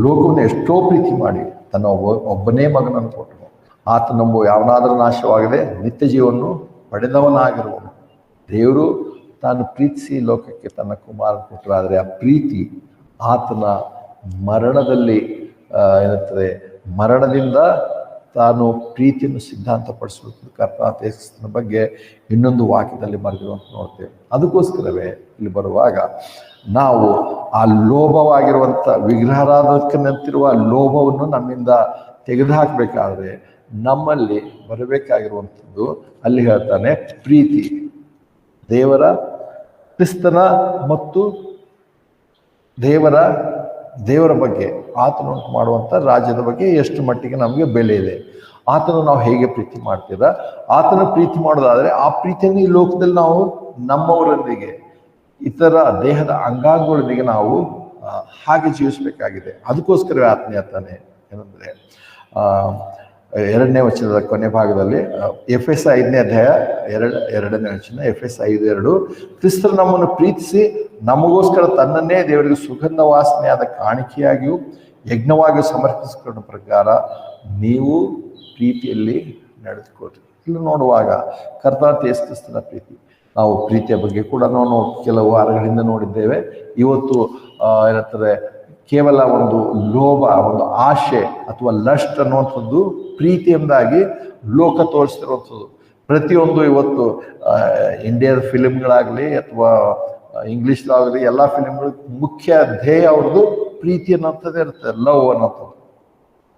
ಲೋಕವನ್ನು ಎಷ್ಟೋ ಪ್ರೀತಿ ಮಾಡಿ ತನ್ನ ಒಬ್ಬನೇ ಮಗನನ್ನು ಕೊಟ್ಟನು, ಆತ ನಂಬುವ ಯಾವನಾದರೂ ನಾಶವಾಗದೆ ನಿತ್ಯ ಜೀವವನ್ನು ಪಡೆದವನಾಗಿರುವನು. ದೇವರು ತಾನು ಪ್ರೀತಿಸಿ ಲೋಕಕ್ಕೆ ತನ್ನ ಕುಮಾರ ಕೊಟ್ಟರು. ಆದರೆ ಆ ಪ್ರೀತಿ ಆತನ ಮರಣದಲ್ಲಿ ಏನಿರ್ತದೆ, ಮರಣದಿಂದ ತಾನು ಪ್ರೀತಿಯನ್ನು ಸಿದ್ಧಾಂತಪಡಿಸಬೇಕು. ಕರ್ತನಾದ ಯೇಸುವಿನ ಬಗ್ಗೆ ಇನ್ನೊಂದು ವಾಕ್ಯದಲ್ಲಿ ಬರೆದಿರುವಂತ ನೋಡ್ತೇವೆ. ಅದಕ್ಕೋಸ್ಕರವೇ ಇಲ್ಲಿ ಬರುವಾಗ ನಾವು ಆ ಲೋಭವಾಗಿರುವಂಥ ವಿಗ್ರಹಾರಾಧಕನಂತಿರುವ ಲೋಭವನ್ನು ನಮ್ಮಿಂದ ತೆಗೆದುಹಾಕಬೇಕಾದ್ರೆ ನಮ್ಮಲ್ಲಿ ಬರಬೇಕಾಗಿರುವಂಥದ್ದು, ಅಲ್ಲಿ ಹೇಳ್ತಾನೆ, ಪ್ರೀತಿ, ದೇವರ ಕ್ರಿಸ್ತನ ಮತ್ತು ದೇವರ ಬಗ್ಗೆ, ಆತನು ಮಾಡುವಂಥ ರಾಜ್ಯದ ಬಗ್ಗೆ ಎಷ್ಟು ಮಟ್ಟಿಗೆ ನಮಗೆ ಬೆಲೆ ಇದೆ, ಆತನು ನಾವು ಹೇಗೆ ಪ್ರೀತಿ ಮಾಡ್ತೀರಾ, ಆತನ ಪ್ರೀತಿ ಮಾಡೋದಾದರೆ ಆ ಪ್ರೀತಿಯನ್ನು ಈ ಲೋಕದಲ್ಲಿ ನಾವು ನಮ್ಮವರೊಂದಿಗೆ, ಇತರ ದೇಹದ ಅಂಗಾಂಗಗಳೊಂದಿಗೆ ನಾವು ಹಾಗೆ ಜೀವಿಸಬೇಕಾಗಿದೆ. ಅದಕ್ಕೋಸ್ಕರವೇ ಆತನೇ ಹೇಳ್ತಾನೆ ಏನಂದರೆ 2ನೇ ವಚನದ ಕೊನೆ ಭಾಗದಲ್ಲಿ, ಎಫೆಸ 5ನೇ ಅಧ್ಯಾಯ 2ನೇ ವಚನ, ಎಫೆಸ 5:2, ಕ್ರಿಸ್ತರು ನಮ್ಮನ್ನು ಪ್ರೀತಿಸಿ ನಮಗೋಸ್ಕರ ತನ್ನನ್ನೇ ದೇವರಿಗೆ ಸುಗಂಧ ವಾಸನೆಯಾದ ಕಾಣಿಕೆಯಾಗಿಯೂ ಯಜ್ಞವಾಗಿಯೂ ಸಮರ್ಪಿಸಿಕೊಂಡ ಪ್ರಕಾರ ನೀವು ಪ್ರೀತಿಯಲ್ಲಿ ನಡೆದುಕೊಳ್ಳ್ರಿ. ಇಲ್ಲಿ ನೋಡುವಾಗ ಕರ್ತನಾದ ಯೇಸು ಕ್ರಿಸ್ತನ ಪ್ರೀತಿ, ನಾವು ಪ್ರೀತಿಯ ಬಗ್ಗೆ ಕೂಡ ನಾವು ಕೆಲವು ವಾರಗಳಿಂದ ನೋಡಿದ್ದೇವೆ. ಇವತ್ತು ಏನಂತಾರೆ, ಕೇವಲ ಒಂದು ಲೋಭ, ಒಂದು ಆಶೆ ಅಥವಾ ಲಸ್ಟ್ ಅನ್ನುವಂಥದ್ದು ಪ್ರೀತಿಯಿಂದಾಗಿ ಲೋಕ ತೋರಿಸ್ತಿರುವಂಥದ್ದು. ಪ್ರತಿಯೊಂದು ಇವತ್ತು ಇಂಡಿಯಾದ ಫಿಲಿಮ್ಗಳಾಗಲಿ ಅಥವಾ ಇಂಗ್ಲೀಷ್ದಾಗಲಿ ಎಲ್ಲ ಫಿಲಿಮ್ಗಳು ಮುಖ್ಯ ಧ್ಯೇಯ ಅವ್ರದ್ದು ಪ್ರೀತಿ ಅನ್ನೋಂಥದ್ದೇ ಇರುತ್ತೆ, ಲವ್ ಅನ್ನೋಂಥದ್ದು.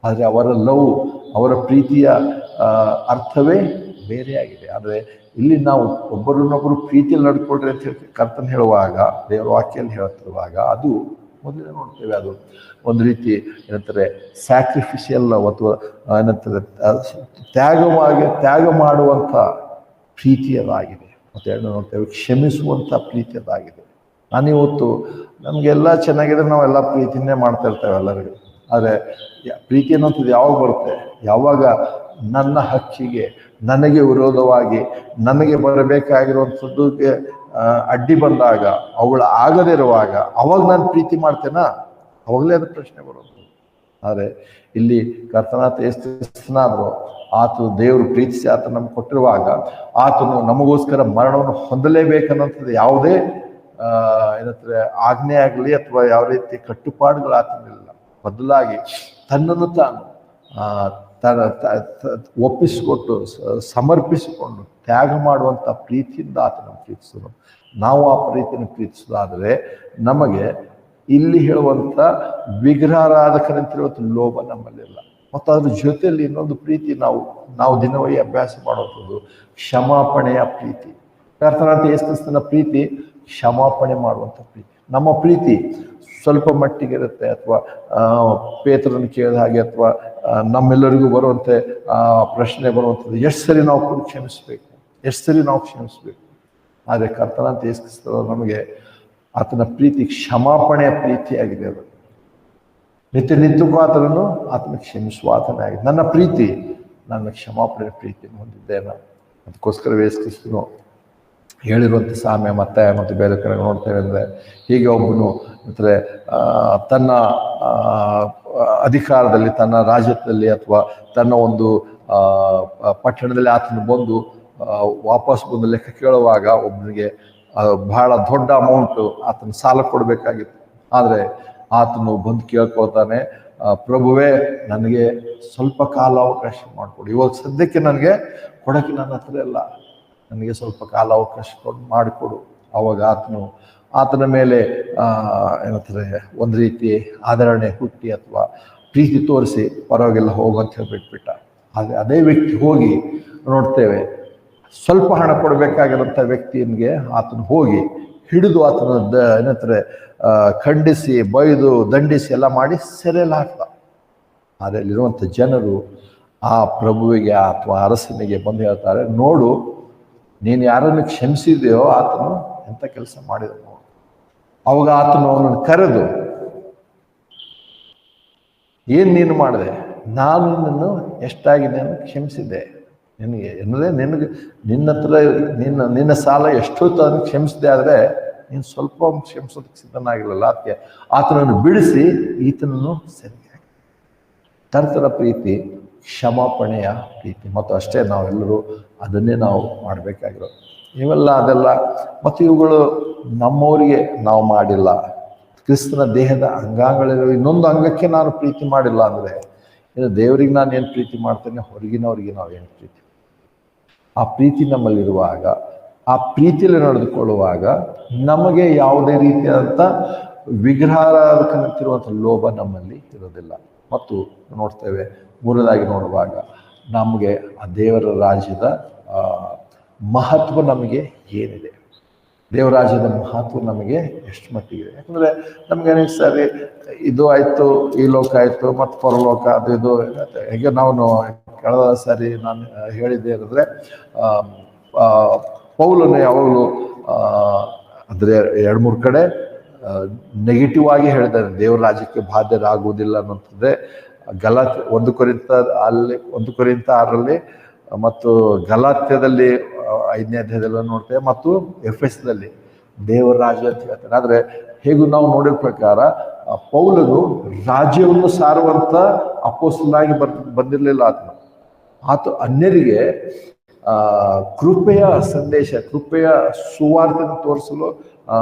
ಆದರೆ ಅವರ ಪ್ರೀತಿಯ ಅರ್ಥವೇ ಬೇರೆಯಾಗಿದೆ. ಆದರೆ ಇಲ್ಲಿ ನಾವು ಒಬ್ಬರನ್ನೊಬ್ಬರು ಪ್ರೀತಿಯಲ್ಲಿ ನಡ್ಕೊಳ್ರಿ ಅಂತ ಹೇಳಿ ಕರ್ತನ ಹೇಳುವಾಗ, ದೇವರ ವಾಕ್ಯಲ್ಲಿ ಹೇಳ್ತಿರುವಾಗ, ಅದು ಮೊದಲೇ ನೋಡ್ತೇವೆ, ಅದು ಒಂದು ರೀತಿ ಏನಂತಾರೆ ಸ್ಯಾಕ್ರಿಫಿಷಿಯಲ್ ಅಥವಾ ಏನಂತಾರೆ ತ್ಯಾಗ ಮಾಡುವಂಥ ಪ್ರೀತಿಯದಾಗಿದೆ. ಮತ್ತು ಎರಡು ನೋಡ್ತೇವೆ ಕ್ಷಮಿಸುವಂಥ ಪ್ರೀತಿಯದಾಗಿದೆ. ನಾನಿವತ್ತು ನಮಗೆಲ್ಲ ಚೆನ್ನಾಗಿದ್ರೆ ನಾವೆಲ್ಲ ಪ್ರೀತಿನೇ ಮಾಡ್ತಾ ಇರ್ತೇವೆ ಎಲ್ಲರಿಗೂ. ಆದರೆ ಪ್ರೀತಿ ಅನ್ನೋಂಥದ್ದು ಯಾವಾಗ ಬರುತ್ತೆ, ಯಾವಾಗ ನನ್ನ ಹಕ್ಕಿಗೆ, ನನಗೆ ವಿರೋಧವಾಗಿ, ನನಗೆ ಬರಬೇಕಾಗಿರುವಂಥದ್ದು ಅಡ್ಡಿ ಬಂದಾಗ, ಅವುಗಳ ಆಗದಿರುವಾಗ ಅವಾಗ ನಾನು ಪ್ರೀತಿ ಮಾಡ್ತೇನಾ, ಅವಾಗಲೇ ಅದು ಪ್ರಶ್ನೆ ಬರೋದು. ಆದರೆ ಇಲ್ಲಿ ಕರ್ತನಾದ ಯೇಸು ಕ್ರಿಸ್ತನಾದರೂ ಆತನು ದೇವರು ಪ್ರೀತಿಸಿ ಆತ ನಮ್ಗೆ ಕೊಟ್ಟಿರುವಾಗ, ಆತನು ನಮಗೋಸ್ಕರ ಮರಣವನ್ನು ಹೊಂದಲೇಬೇಕನ್ನೋಂಥದ್ದು ಯಾವುದೇ ಏನಂತಾರೆ ಆಜ್ಞೆ ಆಗಲಿ ಅಥವಾ ಯಾವ ರೀತಿ ಕಟ್ಟುಪಾಡುಗಳು ಆತನಿಲ್ಲ. ಬದಲಾಗಿ ತನ್ನನ್ನು ತಾನು ಒಪ್ಪಿಸಿಕೊಟ್ಟು ಸಮರ್ಪಿಸಿಕೊಂಡು ತ್ಯಾಗ ಮಾಡುವಂಥ ಪ್ರೀತಿಯಿಂದ ಆತನ ಪ್ರೀತಿಸೋದು. ನಾವು ಆ ಪ್ರೀತಿಯನ್ನು ಪ್ರೀತಿಸೋದಾದರೆ ನಮಗೆ ಇಲ್ಲಿ ಹೇಳುವಂಥ ವಿಗ್ರಹಾರಾಧಕರಂತಿರುವಂಥ ಲೋಭ ನಮ್ಮಲ್ಲಿಲ್ಲ. ಮತ್ತು ಅದ್ರ ಜೊತೆಯಲ್ಲಿ ಇನ್ನೊಂದು ಪ್ರೀತಿ ನಾವು ದಿನವೇ ಅಭ್ಯಾಸ ಮಾಡುವಂಥದ್ದು ಕ್ಷಮಾಪಣೆಯ ಪ್ರೀತಿ. ಕರ್ತನಾದ ಯೇಸು ಕ್ರಿಸ್ತನ ಪ್ರೀತಿ ಕ್ಷಮಾಪಣೆ ಮಾಡುವಂಥ ಪ್ರೀತಿ. ನಮ್ಮ ಪ್ರೀತಿ ಸ್ವಲ್ಪ ಮಟ್ಟಿಗೆ ಇರುತ್ತೆ, ಅಥವಾ ಪೇತ್ರನ ಕೇಳಿದ ಹಾಗೆ ಅಥವಾ ನಮ್ಮೆಲ್ಲರಿಗೂ ಬರುವಂತೆ ಪ್ರಶ್ನೆ ಬರುವಂಥದ್ದು, ಎಷ್ಟು ಸರಿ ನಾವು ಕ್ಷಮಿಸಬೇಕು, ಎಷ್ಟು ಸರಿ ನಾವು ಕ್ಷಮಿಸಬೇಕು. ಆದರೆ ಕರ್ತನಾದ ಯೇಸು ಕ್ರಿಸ್ತರು ನಮಗೆ ಆತನ ಪ್ರೀತಿ ಕ್ಷಮಾಪಣೆಯ ಪ್ರೀತಿಯಾಗಿದೆ. ಅದು ನಿತ್ಯಕ್ಕೂ ಆತನ ಕ್ಷಮಿಸುವ ಆತನೇ ಆಗಿದೆ. ನನ್ನ ಪ್ರೀತಿ ನನ್ನ ಕ್ಷಮಾಪಣೆಯ ಪ್ರೀತಿಯನ್ನು ಹೊಂದಿದ್ದೇನೆ. ಅದಕ್ಕೋಸ್ಕರ ಯೇಸು ಕ್ರಿಸ್ತನು ಹೇಳಿರುವಂಥ ಸಾಮ್ಯ ಮತ್ತು ಬೇರೆ ಕಡೆ ನೋಡ್ತೇವೆ ಅಂದರೆ, ಹೀಗೆ ಒಬ್ಬನು ಅಂದರೆ ತನ್ನ ಅಧಿಕಾರದಲ್ಲಿ, ತನ್ನ ರಾಜ್ಯದಲ್ಲಿ ಅಥವಾ ತನ್ನ ಒಂದು ಪಟ್ಟಣದಲ್ಲಿ ಆತನು ಬಂದು ವಾಪಸ್ ಬಂದು ಲೆಕ್ಕ ಕೇಳುವಾಗ ಒಬ್ಬನಿಗೆ ಬಹಳ ದೊಡ್ಡ ಅಮೌಂಟು ಆತನ ಸಾಲ ಕೊಡಬೇಕಾಗಿತ್ತು. ಆದರೆ ಆತನು ಬಂದು ಕೇಳ್ಕೊಳ್ತಾನೆ, ಪ್ರಭುವೇ ನನಗೆ ಸ್ವಲ್ಪ ಕಾಲಾವಕಾಶ ಮಾಡಿಕೊಡು, ಇವಾಗ ಸದ್ಯಕ್ಕೆ ನನಗೆ ಕೊಡೋಕ್ಕೆ ನನ್ನ ಹತ್ರ ಇಲ್ಲ, ನನಗೆ ಸ್ವಲ್ಪ ಕಾಲಾವಕಾಶ ಮಾಡಿಕೊಡು. ಆವಾಗ ಆತನ ಮೇಲೆ ಏನಂತಾರೆ ಒಂದು ರೀತಿ ಆದರಣೆ ಹುಟ್ಟಿ ಅಥವಾ ಪ್ರೀತಿ ತೋರಿಸಿ ಪರವಾಗಿಲ್ಲ ಹೋಗಂತ ಹೇಳ್ಬಿಟ್ಬಿಟ್ಟ. ಆದರೆ ಅದೇ ವ್ಯಕ್ತಿ ಹೋಗಿ ನೋಡ್ತೇವೆ, ಸ್ವಲ್ಪ ಹಣ ಕೊಡಬೇಕಾಗಿರೋಂಥ ವ್ಯಕ್ತಿಗೆ ಆತನು ಹೋಗಿ ಹಿಡಿದು ಆತನ ಏನಂತಾರೆ ಖಂಡಿಸಿ ಬೈದು ದಂಡಿಸಿ ಎಲ್ಲ ಮಾಡಿ ಸೆರೆಯಲ್ಲಿ ಹಾಕ್ದ. ಆದರೆ ಅಲ್ಲಿರುವಂಥ ಜನರು ಆ ಪ್ರಭುವಿಗೆ ಅಥವಾ ಅರಸನಿಗೆ ಬಂದು ಹೇಳ್ತಾರೆ, ನೋಡು ನೀನು ಯಾರನ್ನು ಕ್ಷಮಿಸಿದೆಯೋ ಆತನು ಎಂಥ ಕೆಲಸ ಮಾಡಿದನು. ಅವಾಗ ಆತನು ಅವನನ್ನು ಕರೆದು, ಏನು ನೀನು ಮಾಡಿದೆ? ನಾನು ನಿನ್ನನ್ನು ಎಷ್ಟಾಗಿ ನಾನು ಕ್ಷಮಿಸಿದ್ದೆ ನಿನಗೆ, ಅಂದರೆ ನಿನ್ನ ಹತ್ರ ನಿನ್ನ ಸಾಲ ಎಷ್ಟೊತ್ತು ಅದನ್ನು ಕ್ಷಮಿಸಿದೆ, ಆದರೆ ನೀನು ಸ್ವಲ್ಪ ಕ್ಷಮಿಸೋದಕ್ಕೆ ಸಿದ್ಧನಾಗಿರಲಿಲ್ಲ. ಅದಕ್ಕೆ ಆತನನ್ನು ಬಿಡಿಸಿ ಈತನನ್ನು ಸರಿ ತರ್ತರ ಪ್ರೀತಿ ಕ್ಷಮಾಪಣೆಯ ಪ್ರೀತಿ. ಮತ್ತು ಅಷ್ಟೇ ನಾವೆಲ್ಲರೂ ಅದನ್ನೇ ನಾವು ಮಾಡಬೇಕಾಗಿರೋದು. ಇವೆಲ್ಲ ಅದೆಲ್ಲ ಮತ್ತು ಇವುಗಳು ನಮ್ಮವರಿಗೆ ನಾವು ಮಾಡಿಲ್ಲ. ಕ್ರಿಸ್ತನ ದೇಹದ ಅಂಗಾಂಗಗಳಿರೋ ಇನ್ನೊಂದು ಅಂಗಕ್ಕೆ ನಾನು ಪ್ರೀತಿ ಮಾಡಿಲ್ಲ ಅಂದರೆ ಇನ್ನು ದೇವರಿಗೆ ನಾನು ಏನು ಪ್ರೀತಿ ಮಾಡ್ತೇನೆ, ಹೊರಗಿನವರಿಗೆ ನಾವೇನು ಪ್ರೀತಿ. ಆ ಪ್ರೀತಿ ನಮ್ಮಲ್ಲಿರುವಾಗ, ಆ ಪ್ರೀತಿಯಲ್ಲಿ ನಡೆದುಕೊಳ್ಳುವಾಗ ನಮಗೆ ಯಾವುದೇ ರೀತಿಯಾದಂಥ ವಿಗ್ರಹಾರಾಧಕನಂತಿರುವಂಥ ಲೋಭ ನಮ್ಮಲ್ಲಿ ಇರೋದಿಲ್ಲ. ಮತ್ತು ನೋಡ್ತೇವೆ, ಮೂರನೇದಾಗಿ ನೋಡುವಾಗ ನಮಗೆ ಆ ದೇವರ ರಾಜ್ಯದ ಮಹತ್ವ ನಮಗೆ ಏನಿದೆ, ದೇವರಾಜ್ಯದ ಮಹತ್ವ ನಮಗೆ ಎಷ್ಟು ಮಟ್ಟಿಗಿದೆ. ಯಾಕಂದರೆ ನಮ್ಗೆ ಅನೇಕ ಸಾರಿ ಇದು ಆಯಿತು, ಈ ಲೋಕ ಆಯಿತು, ಮತ್ತು ಪರಲೋಕ ಅದು ಇದು ಹೇಗೆ ನಾವು ಕಳೆದ ಸಾರಿ ನಾನು ಹೇಳಿದ್ದೆ ಅಂದರೆ ಪೌಲನು ಯಾವಾಗಲೂ ಅಂದರೆ 2-3 ಕಡೆ ನೆಗೆಟಿವ್ ಆಗಿ ಹೇಳಿದ್ದಾರೆ, ದೇವರ ರಾಜ್ಯಕ್ಕೆ ಬಾಧ್ಯರಾಗುವುದಿಲ್ಲ ಅನ್ನೋಂಥದ್ದೇ. 1 ಕೊರಿಂಥ 6 ಮತ್ತು ಗಲಾತ್ಯದಲ್ಲಿ 5ನೇ ಅಧ್ಯಾಯದಲ್ಲಿ ನೋಡ್ತೇವೆ, ಮತ್ತು ಎಫೆಸದಲ್ಲಿ ದೇವರ ರಾಜ್ಯ ಅಂತ ಹೇಳ್ತಾರೆ. ಆದರೆ ಹೇಗೂ ನಾವು ನೋಡಿದ ಪ್ರಕಾರ ಪೌಲನು ರಾಜ್ಯವನ್ನು ಸಾರುವಂಥ ಅಪೊಸ್ತಲನಾಗಿ ಬಂದಿರಲಿಲ್ಲ. ಆತ ಅನ್ಯರಿಗೆ ಕೃಪೆಯ ಸಂದೇಶ, ಕೃಪೆಯ ಸುವಾರ್ತೆಯನ್ನು ತೋರಿಸಲು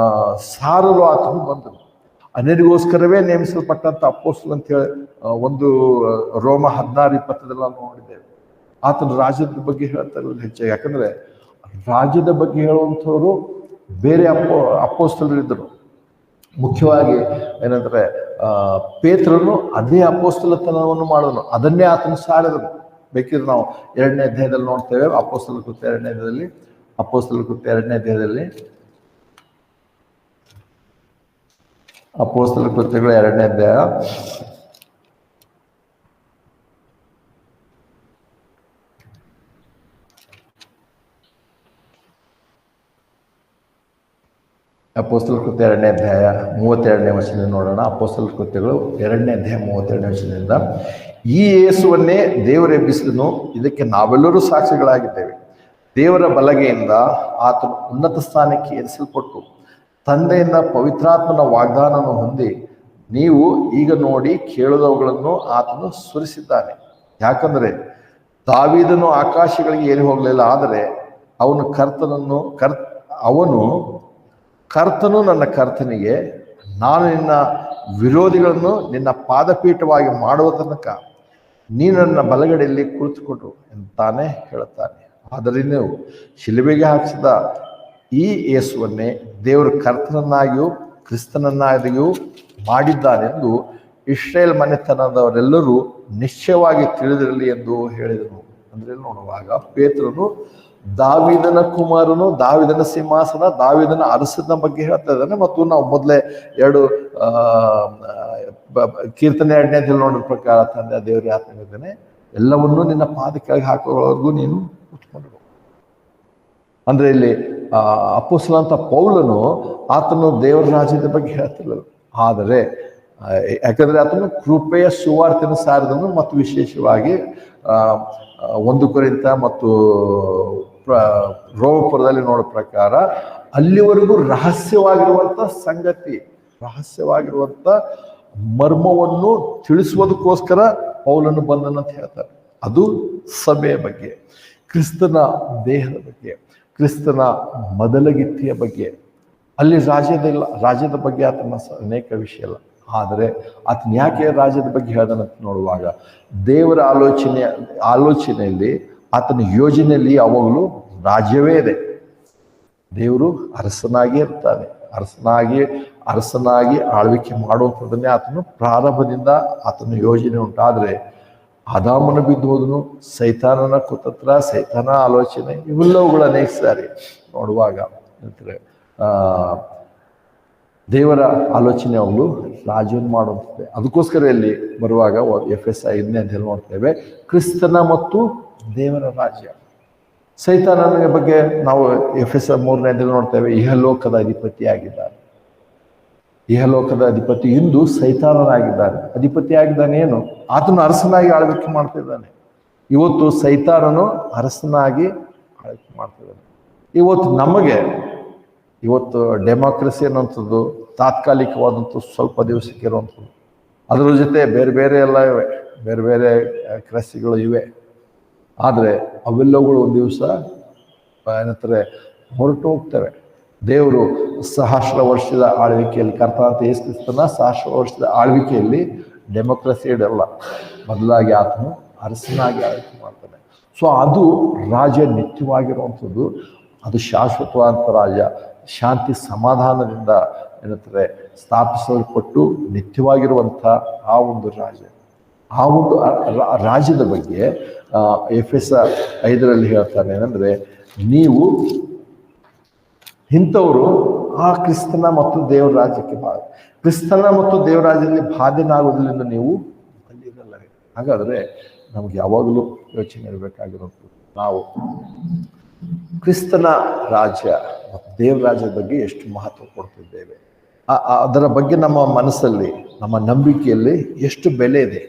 ಸಾರಲು ಆತನು ಬಂದನು. ಅನ್ಯರಿಗೋಸ್ಕರವೇ ನೇಮಿಸಲ್ಪಟ್ಟಂಥ ಅಪೊಸ್ತಲ ಅಂತ ಹೇಳಿ ಒಂದು ರೋಮ 16:20 ನಾವು ನೋಡಿದ್ದೇವೆ. ಆತನ ರಾಜ್ಯದ ಬಗ್ಗೆ ಹೇಳ್ತಾ ಇರೋದು ಹೆಚ್ಚಾಗಿ. ಯಾಕಂದರೆ ರಾಜ್ಯದ ಬಗ್ಗೆ ಹೇಳುವಂಥವ್ರು ಬೇರೆ ಅಪೊಸ್ತಲರಿದ್ದರು. ಮುಖ್ಯವಾಗಿ ಏನಂದರೆ ಪೇತ್ರನು ಅದೇ ಅಪೊಸ್ತಲತನವನ್ನು ಮಾಡಿದನು, ಅದನ್ನೇ ಆತನು ಸಾರಿದನು. ಬೇಕಿದ್ರೆ ನಾವು 2ನೇ ಅಧ್ಯಾಯದಲ್ಲಿ ನೋಡ್ತೇವೆ, ಅಪೊಸ್ತಲ ಕೃತ್ಯ 2ನೇ ಅಧ್ಯಾಯದಲ್ಲಿ, ಅಪೊಸ್ತಲ ಕೃತ್ಯ 2ನೇ ಅಧ್ಯಾಯದಲ್ಲಿ, ಅಪೊಸ್ತಲ ಕೃತ್ಯಗಳು 2ನೇ ಅಧ್ಯಾಯ ಅಪೊಸ್ತಲ ಕೃತ್ಯ 2ನೇ ಅಧ್ಯಾಯ 32ನೇ ವಚನದಿಂದ ನೋಡೋಣ. ಅಪೊಸ್ತಲ ಕೃತ್ಯಗಳು 2ನೇ ಅಧ್ಯಾಯ 32ನೇ ವಚನದಿಂದ, ಈ ಯೇಸುವನ್ನೇ ದೇವರು ಎಬ್ಬಿಸಿದನು, ಇದಕ್ಕೆ ನಾವೆಲ್ಲರೂ ಸಾಕ್ಷಿಗಳಾಗಿದ್ದೇವೆ. ದೇವರ ಬಲಗೆಯಿಂದ ಆತನು ಉನ್ನತ ಸ್ಥಾನಕ್ಕೆ ಏರಿಸಲ್ಪಟ್ಟು ತಂದೆಯಿಂದ ಪವಿತ್ರಾತ್ಮನ ವಾಗ್ದಾನವನ್ನು ಹೊಂದಿ, ನೀವು ಈಗ ನೋಡಿ ಕೇಳುವುದವುಗಳನ್ನು ಆತನು ಸುರಿಸಿದ್ದಾನೆ. ಯಾಕಂದರೆ ದಾವೀದನು ಆಕಾಶಗಳಿಗೆ ಏರಿ ಹೋಗಲಿಲ್ಲ, ಆದರೆ ಅವನು ಕರ್ತನು ನನ್ನ ಕರ್ತನಿಗೆ, ನಾನು ನಿನ್ನ ವಿರೋಧಿಗಳನ್ನು ನಿನ್ನ ಪಾದಪೀಠವಾಗಿ ಮಾಡುವ ತನಕ ನೀನು ನನ್ನ ಬಲಗಡೆಯಲ್ಲಿ ಕುಳಿತುಕೊಂಡು ಎಂತಾನೆ ಹೇಳುತ್ತಾನೆ. ಆದರೆ ನೀವು ಶಿಲುಬೆಗೆ ಹಾಕಿಸಿದ ಈ ಯೇಸುವನ್ನೇ ದೇವರು ಕರ್ತನನ್ನಾಗಿಯೂ ಕ್ರಿಸ್ತನನ್ನಾಗಿಯೂ ಮಾಡಿದ್ದಾನೆಂದು ಇಸ್ರೇಲ್ ಮನೆತನದವರೆಲ್ಲರೂ ನಿಶ್ಚಯವಾಗಿ ತಿಳಿದಿರಲಿ ಎಂದು ಹೇಳಿದನು. ಅಂದರೆ ನೋಡುವಾಗ ಪೇತ್ರನು ದಾವೀದನ ಕುಮಾರನು, ದಾವೀದನ ಸಿಂಹಾಸನ, ದಾವೀದನ ಅರಸನ ಬಗ್ಗೆ ಹೇಳ್ತಾ ಇದ್ದಾನೆ. ಮತ್ತು ನಾವು ಮೊದಲೇ 2 ಕೀರ್ತನೆ 2ನೇ ಅಧ್ಯಾಯದಲ್ಲಿ ನೋಡಿದ ಪ್ರಕಾರ ತಂದೆ ದೇವರ ಆತ್ಮನಿದ್ದಾನೆ, ಎಲ್ಲವನ್ನೂ ನಿನ್ನ ಪಾದಕ್ಕಾಗಿ ಹಾಕುವವರೆಗೂ ನೀನು ಕೂತ್ಕೊಂಡು. ಅಂದ್ರೆ ಇಲ್ಲಿ ಅಪೊಸ್ತಲ ಅಂತ ಪೌಲನು ಆತನು ದೇವರ ರಾಜ್ಯದ ಬಗ್ಗೆ ಹೇಳ್ತಿಲ್ಲ, ಆದರೆ ಯಾಕಂದ್ರೆ ಆತನು ಕೃಪೆಯ ಸುವಾರ್ತೆಯನ್ನು ಸಾರಿದನು. ಮತ್ತು ವಿಶೇಷವಾಗಿ 1 ಕೊರಿಂಥ ಮತ್ತು ರೋಮಪುರದಲ್ಲಿ ನೋಡೋ ಪ್ರಕಾರ ಅಲ್ಲಿವರೆಗೂ ರಹಸ್ಯವಾಗಿರುವಂಥ ಸಂಗತಿ, ರಹಸ್ಯವಾಗಿರುವಂಥ ಮರ್ಮವನ್ನು ತಿಳಿಸುವುದಕ್ಕೋಸ್ಕರ ಪೌಲನು ಬಂದನಂತ ಹೇಳ್ತಾರೆ. ಅದು ಸಭೆಯ ಬಗ್ಗೆ, ಕ್ರಿಸ್ತನ ದೇಹದ ಬಗ್ಗೆ, ಕ್ರಿಸ್ತನ ಮೊದಲಗಿತ್ತಿಯ ಬಗ್ಗೆ. ಅಲ್ಲಿ ರಾಜ್ಯದ ಬಗ್ಗೆ ಆತನ ಅನೇಕ ವಿಷಯ ಇಲ್ಲ. ಆದರೆ ಆತನ ಯಾಕೆ ರಾಜ್ಯದ ಬಗ್ಗೆ ಹೇಳ್ದನಂತ ನೋಡುವಾಗ, ದೇವರ ಆಲೋಚನೆಯಲ್ಲಿ ಆತನ ಯೋಜನೆಯಲ್ಲಿ ಯಾವಾಗಲೂ ರಾಜ್ಯವೇ ಇದೆ. ದೇವರು ಅರಸನಾಗಿ ಇರ್ತಾನೆ, ಅರಸನಾಗಿ ಆಳ್ವಿಕೆ ಮಾಡುವಂಥದ್ದನ್ನೇ ಆತನು ಪ್ರಾರಂಭದಿಂದ ಆತನ ಯೋಜನೆ ಉಂಟಾದರೆ, ಆದಾಮನ ಬಿದ್ದು ಹೋದನು, ಸೈತಾನನ ಕುತಂತ್ರ, ಸೈತಾನ ಆಲೋಚನೆ, ಇವೆಲ್ಲವುಗಳು ಅನೇಕ ಸಾರಿ ನೋಡುವಾಗ ದೇವರ ಆಲೋಚನೆ ಅವಳು ರಾಜವನ್ನು ಮಾಡುತ್ತದೆ. ಅದಕ್ಕೋಸ್ಕರ ಇಲ್ಲಿ ಬರುವಾಗ ಎಫೆಸ 5ನೇ ಅಧ್ಯಾಯ ನೋಡ್ತೇವೆ, ಕ್ರಿಸ್ತನ ಮತ್ತು ದೇವರ ರಾಜ್ಯ. ಸೈತಾನನ ಬಗ್ಗೆ ನಾವು ಎಫೆಸ 3ನೇ ಅಧ್ಯಾಯ ನೋಡ್ತೇವೆ, ಇಹಲೋಕದ ಅಧಿಪತಿಯಾಗಿದ್ದಾನೆ. ಇಹಲೋಕದ ಅಧಿಪತಿ ಇಂದು ಸೈತಾನನಾಗಿದ್ದಾನೆ. ಅಧಿಪತಿಯಾಗಿದ್ದಾನೆ ಏನು? ಆತನು ಅರಸನಾಗಿ ಆಳ್ವಿಕೆ ಮಾಡ್ತಿದ್ದಾನೆ. ಇವತ್ತು ಸೈತಾನನು ಅರಸನಾಗಿ ಆಳ್ವಿಕೆ ಮಾಡ್ತಿದ್ದಾನೆ. ಇವತ್ತು ಡೆಮಾಕ್ರಸಿ ಅನ್ನೋಂಥದ್ದು ತಾತ್ಕಾಲಿಕವಾದಂಥ ಸ್ವಲ್ಪ ದಿವಸಕ್ಕೆ ಇರುವಂಥದ್ದು. ಅದರ ಜೊತೆ ಬೇರೆ ಬೇರೆ ಎಲ್ಲ ಇವೆ, ಬೇರೆ ಬೇರೆ ಕ್ರಸಿಗಳು ಇವೆ. ಆದರೆ ಅವೆಲ್ಲವುಗಳು ಒಂದು ದಿವಸ ಏನಂತಾರೆ ಹೊರಟು ಹೋಗ್ತವೆ. ದೇವರು ಸಹಸ್ರ ವರ್ಷದ ಆಳ್ವಿಕೆಯಲ್ಲಿ, ಕರ್ತನಾದ ಯೇಸು ಕ್ರಿಸ್ತನ ಸಹಸ್ರ ವರ್ಷದ ಆಳ್ವಿಕೆಯಲ್ಲಿ ಡೆಮೋಕ್ರಸಿ ಇಡಲ್ಲ, ಬದಲಾಗಿ ಆತನು ಅರಸನಾಗಿ ಆಳ್ವಿಕೆ ಮಾಡ್ತಾನೆ. ಸೊ ಅದು ರಾಜ್ಯ ನಿತ್ಯವಾಗಿರುವಂಥದ್ದು, ಅದು ಶಾಶ್ವತವಾದಂಥ ರಾಜ್ಯ, ಶಾಂತಿ ಸಮಾಧಾನದಿಂದ ಏನಂತಾರೆ ಸ್ಥಾಪಿಸಲ್ಪಟ್ಟು ನಿತ್ಯವಾಗಿರುವಂಥ ಆ ಒಂದು ರಾಜ್ಯ. ಆ ಒಂದು ರಾಜ್ಯದ ಬಗ್ಗೆ ಎಫೆಸ 5ರಲ್ಲಿ ಹೇಳ್ತಾನೆ ಏನಂದರೆ, ನೀವು ಇಂಥವರು ಆ ಕ್ರಿಸ್ತನ ಮತ್ತು ದೇವರ ರಾಜ್ಯಕ್ಕೆ ಕ್ರಿಸ್ತನ ಮತ್ತು ದೇವರ ರಾಜ್ಯದಲ್ಲಿ ಬಾಧ್ಯನಾಗುವುದರಿಂದ ನೀವು ಅಲ್ಲಿರಲ್ಲವೇ. ಹಾಗಾದರೆ ನಮ್ಗೆ ಯಾವಾಗಲೂ ಯೋಚನೆ ಇರಬೇಕಾಗಿರೋದು, ನಾವು ಕ್ರಿಸ್ತನ ರಾಜ್ಯ ಮತ್ತು ದೇವರ ರಾಜ್ಯದ ಬಗ್ಗೆ ಎಷ್ಟು ಮಹತ್ವ ಕೊಡ್ತಿದ್ದೇವೆ, ಅದರ ಬಗ್ಗೆ ನಮ್ಮ ಮನಸ್ಸಲ್ಲಿ, ನಮ್ಮ ನಂಬಿಕೆಯಲ್ಲಿ ಎಷ್ಟು ಬೆಲೆ ಇದೆ.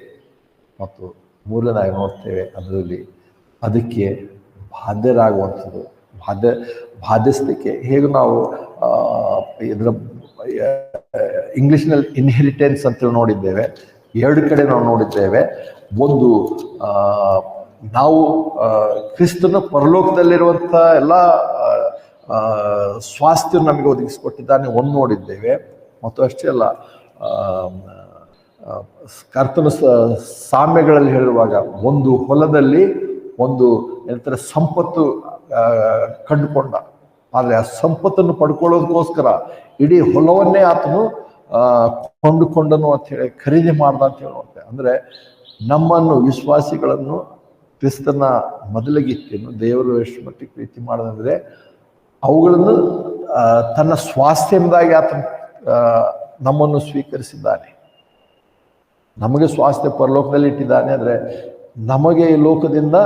ಮತ್ತು ಮೂಲನಾಗಿ ನೋಡ್ತೇವೆ ಅದರಲ್ಲಿ ಅದಕ್ಕೆ ಬಾಧ್ಯರಾಗುವಂಥದ್ದು, ಬಾಧ್ಯಸ್ಥಿಕೆ. ಹೇಗೆ ನಾವು ಇದರ ಇಂಗ್ಲೀಷ್ನಲ್ಲಿ ಇನ್ಹೆರಿಟೆನ್ಸ್ ಅಂತೇಳಿ ನೋಡಿದ್ದೇವೆ, 2 ಕಡೆ ನಾವು ನೋಡಿದ್ದೇವೆ. ಒಂದು ನಾವು ಕ್ರಿಸ್ತನ ಪರಲೋಕದಲ್ಲಿರುವಂಥ ಎಲ್ಲ ಸ್ವಾಸ್ಥ್ಯ ನಮಗೆ ಒದಗಿಸಿಕೊಟ್ಟಿದ್ದಾನೆ ಒಂದು ನೋಡಿದ್ದೇವೆ. ಮತ್ತು ಅಷ್ಟೇ ಅಲ್ಲ, ಕರ್ತನ ಸಾಮ್ಯಗಳಲ್ಲಿ ಹೇಳುವಾಗ ಒಂದು ಹೊಲದಲ್ಲಿ ಒಂದು ಏನಂತಾರೆ ಸಂಪತ್ತು ಕಂಡುಕೊಂಡ. ಆದರೆ ಆ ಸಂಪತ್ತನ್ನು ಪಡ್ಕೊಳ್ಳೋದಕ್ಕೋಸ್ಕರ ಇಡೀ ಹೊಲವನ್ನೇ ಆತನು ಕೊಂಡುಕೊಂಡನು ಅಂಥೇಳಿ, ಖರೀದಿ ಮಾಡ್ದ ಅಂತ ಹೇಳುವಂತೆ. ಅಂದರೆ ನಮ್ಮನ್ನು ವಿಶ್ವಾಸಿಗಳನ್ನು ಕ್ರಿಸ್ತನ ಮೊದಲಿಗಿತ್ತೇನು ದೇವರು ಎಷ್ಟು ಮಟ್ಟಿಗೆ ಪ್ರೀತಿ ಮಾಡೋದಂದರೆ, ಅವುಗಳನ್ನು ತನ್ನ ಸ್ವಾಸ್ಥ್ಯದಿಂದಾಗಿ ಆತನ ನಮ್ಮನ್ನು ಸ್ವೀಕರಿಸಿದ್ದಾನೆ. ನಮಗೆ ಸ್ವಾಸ್ಥ್ಯ ಪರಲೋಕದಲ್ಲಿ ಇಟ್ಟಿದ್ದಾನೆ. ಅಂದರೆ ನಮಗೆ ಈ ಲೋಕದಿಂದ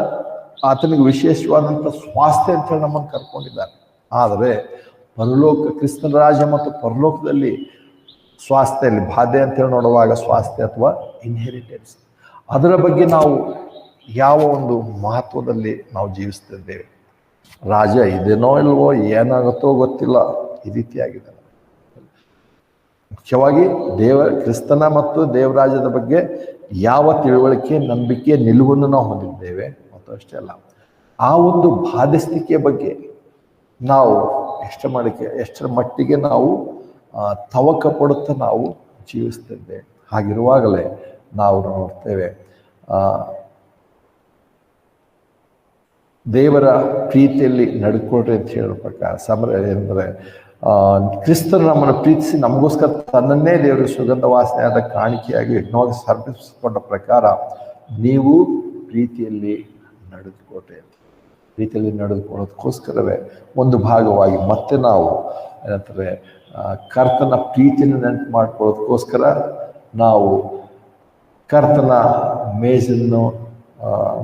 ಆತನಿಗೆ ವಿಶೇಷವಾದಂಥ ಸ್ವಾಸ್ಥ್ಯ ಅಂತೇಳಿ ನಮ್ಮನ್ನು ಕರ್ಕೊಂಡಿದ್ದಾನೆ. ಆದರೆ ಕ್ರಿಸ್ತನ ರಾಜ್ಯ ಮತ್ತು ಪರಲೋಕದಲ್ಲಿ ಸ್ವಾಸ್ಥ್ಯಲ್ಲಿ ಬಾಧೆ ಅಂತೇಳಿ ನೋಡುವಾಗ ಸ್ವಾಸ್ಥ್ಯ ಅಥವಾ ಇನ್ಹೆರಿಟೆನ್ಸ್, ಅದರ ಬಗ್ಗೆ ನಾವು ಯಾವ ಒಂದು ಮಹತ್ವದಲ್ಲಿ ನಾವು ಜೀವಿಸ್ತಿದ್ದೇವೆ. ರಾಜ ಇದೇನೋ ಇಲ್ವೋ, ಏನಾಗುತ್ತೋ ಗೊತ್ತಿಲ್ಲ, ಈ ರೀತಿಯಾಗಿದೆ. ಮುಖ್ಯವಾಗಿ ಕ್ರಿಸ್ತನ ಮತ್ತು ದೇವರಾಜ್ಯದ ಬಗ್ಗೆ ಯಾವ ತಿಳುವಳಿಕೆ, ನಂಬಿಕೆ, ನಿಲುವನ್ನು ನಾವು ಹೊಂದಿದ್ದೇವೆ. ಮತ್ತು ಅಷ್ಟೇ ಅಲ್ಲ, ಆ ಒಂದು ಬಾಧ್ಯಸ್ಥಿಕೆಯ ಬಗ್ಗೆ ನಾವು ಎಷ್ಟರ ಮಟ್ಟಿಗೆ ನಾವು ತವಕ ಪಡುತ್ತಾ ನಾವು ಜೀವಿಸ್ತಿದ್ದೇವೆ. ಹಾಗಿರುವಾಗಲೇ ನಾವು ನೋಡ್ತೇವೆ ದೇವರ ಪ್ರೀತಿಯಲ್ಲಿ ನಡ್ಕೊಳ್ರಿ ಅಂತ ಹೇಳೋ ಪ್ರಕಾರ ಏನಂದರೆ, ಕ್ರಿಸ್ತನು ನಮ್ಮನ್ನು ಪ್ರೀತಿಸಿ ನಮಗೋಸ್ಕರ ತನ್ನನ್ನೇ ದೇವರಿಗೆ ಸುಗಂಧ ವಾಸನೆಯಾದ ಕಾಣಿಕೆಯಾಗಿ ಯಜ್ಞವಾಗಿ ಸಮರ್ಪಿಸಿಕೊಂಡ ಪ್ರಕಾರ ನೀವು ಪ್ರೀತಿಯಲ್ಲಿ ನಡೆದುಕೊಳ್ರಿ. ಪ್ರೀತಿಯಲ್ಲಿ ನಡೆದುಕೊಳ್ಳೋದಕ್ಕೋಸ್ಕರವೇ ಒಂದು ಭಾಗವಾಗಿ ಮತ್ತೆ ನಾವು ಏನಂತಾರೆ ಕರ್ತನ ಪ್ರೀತಿಯನ್ನು ನೆನಪು ಮಾಡ್ಕೊಳ್ಳೋದಕ್ಕೋಸ್ಕರ ನಾವು ಕರ್ತನ ಮೇಜನ್ನು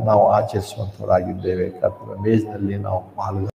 ನಾವು ಆಚರಿಸುವಂಥವರಾಗಿದ್ದೇವೆ. ಕರ್ತನ ಮೇಜಿನಲ್ಲಿ ನಾವು ಪಾಲ್ಗೊಳ್ಳುತ್ತೇವೆ.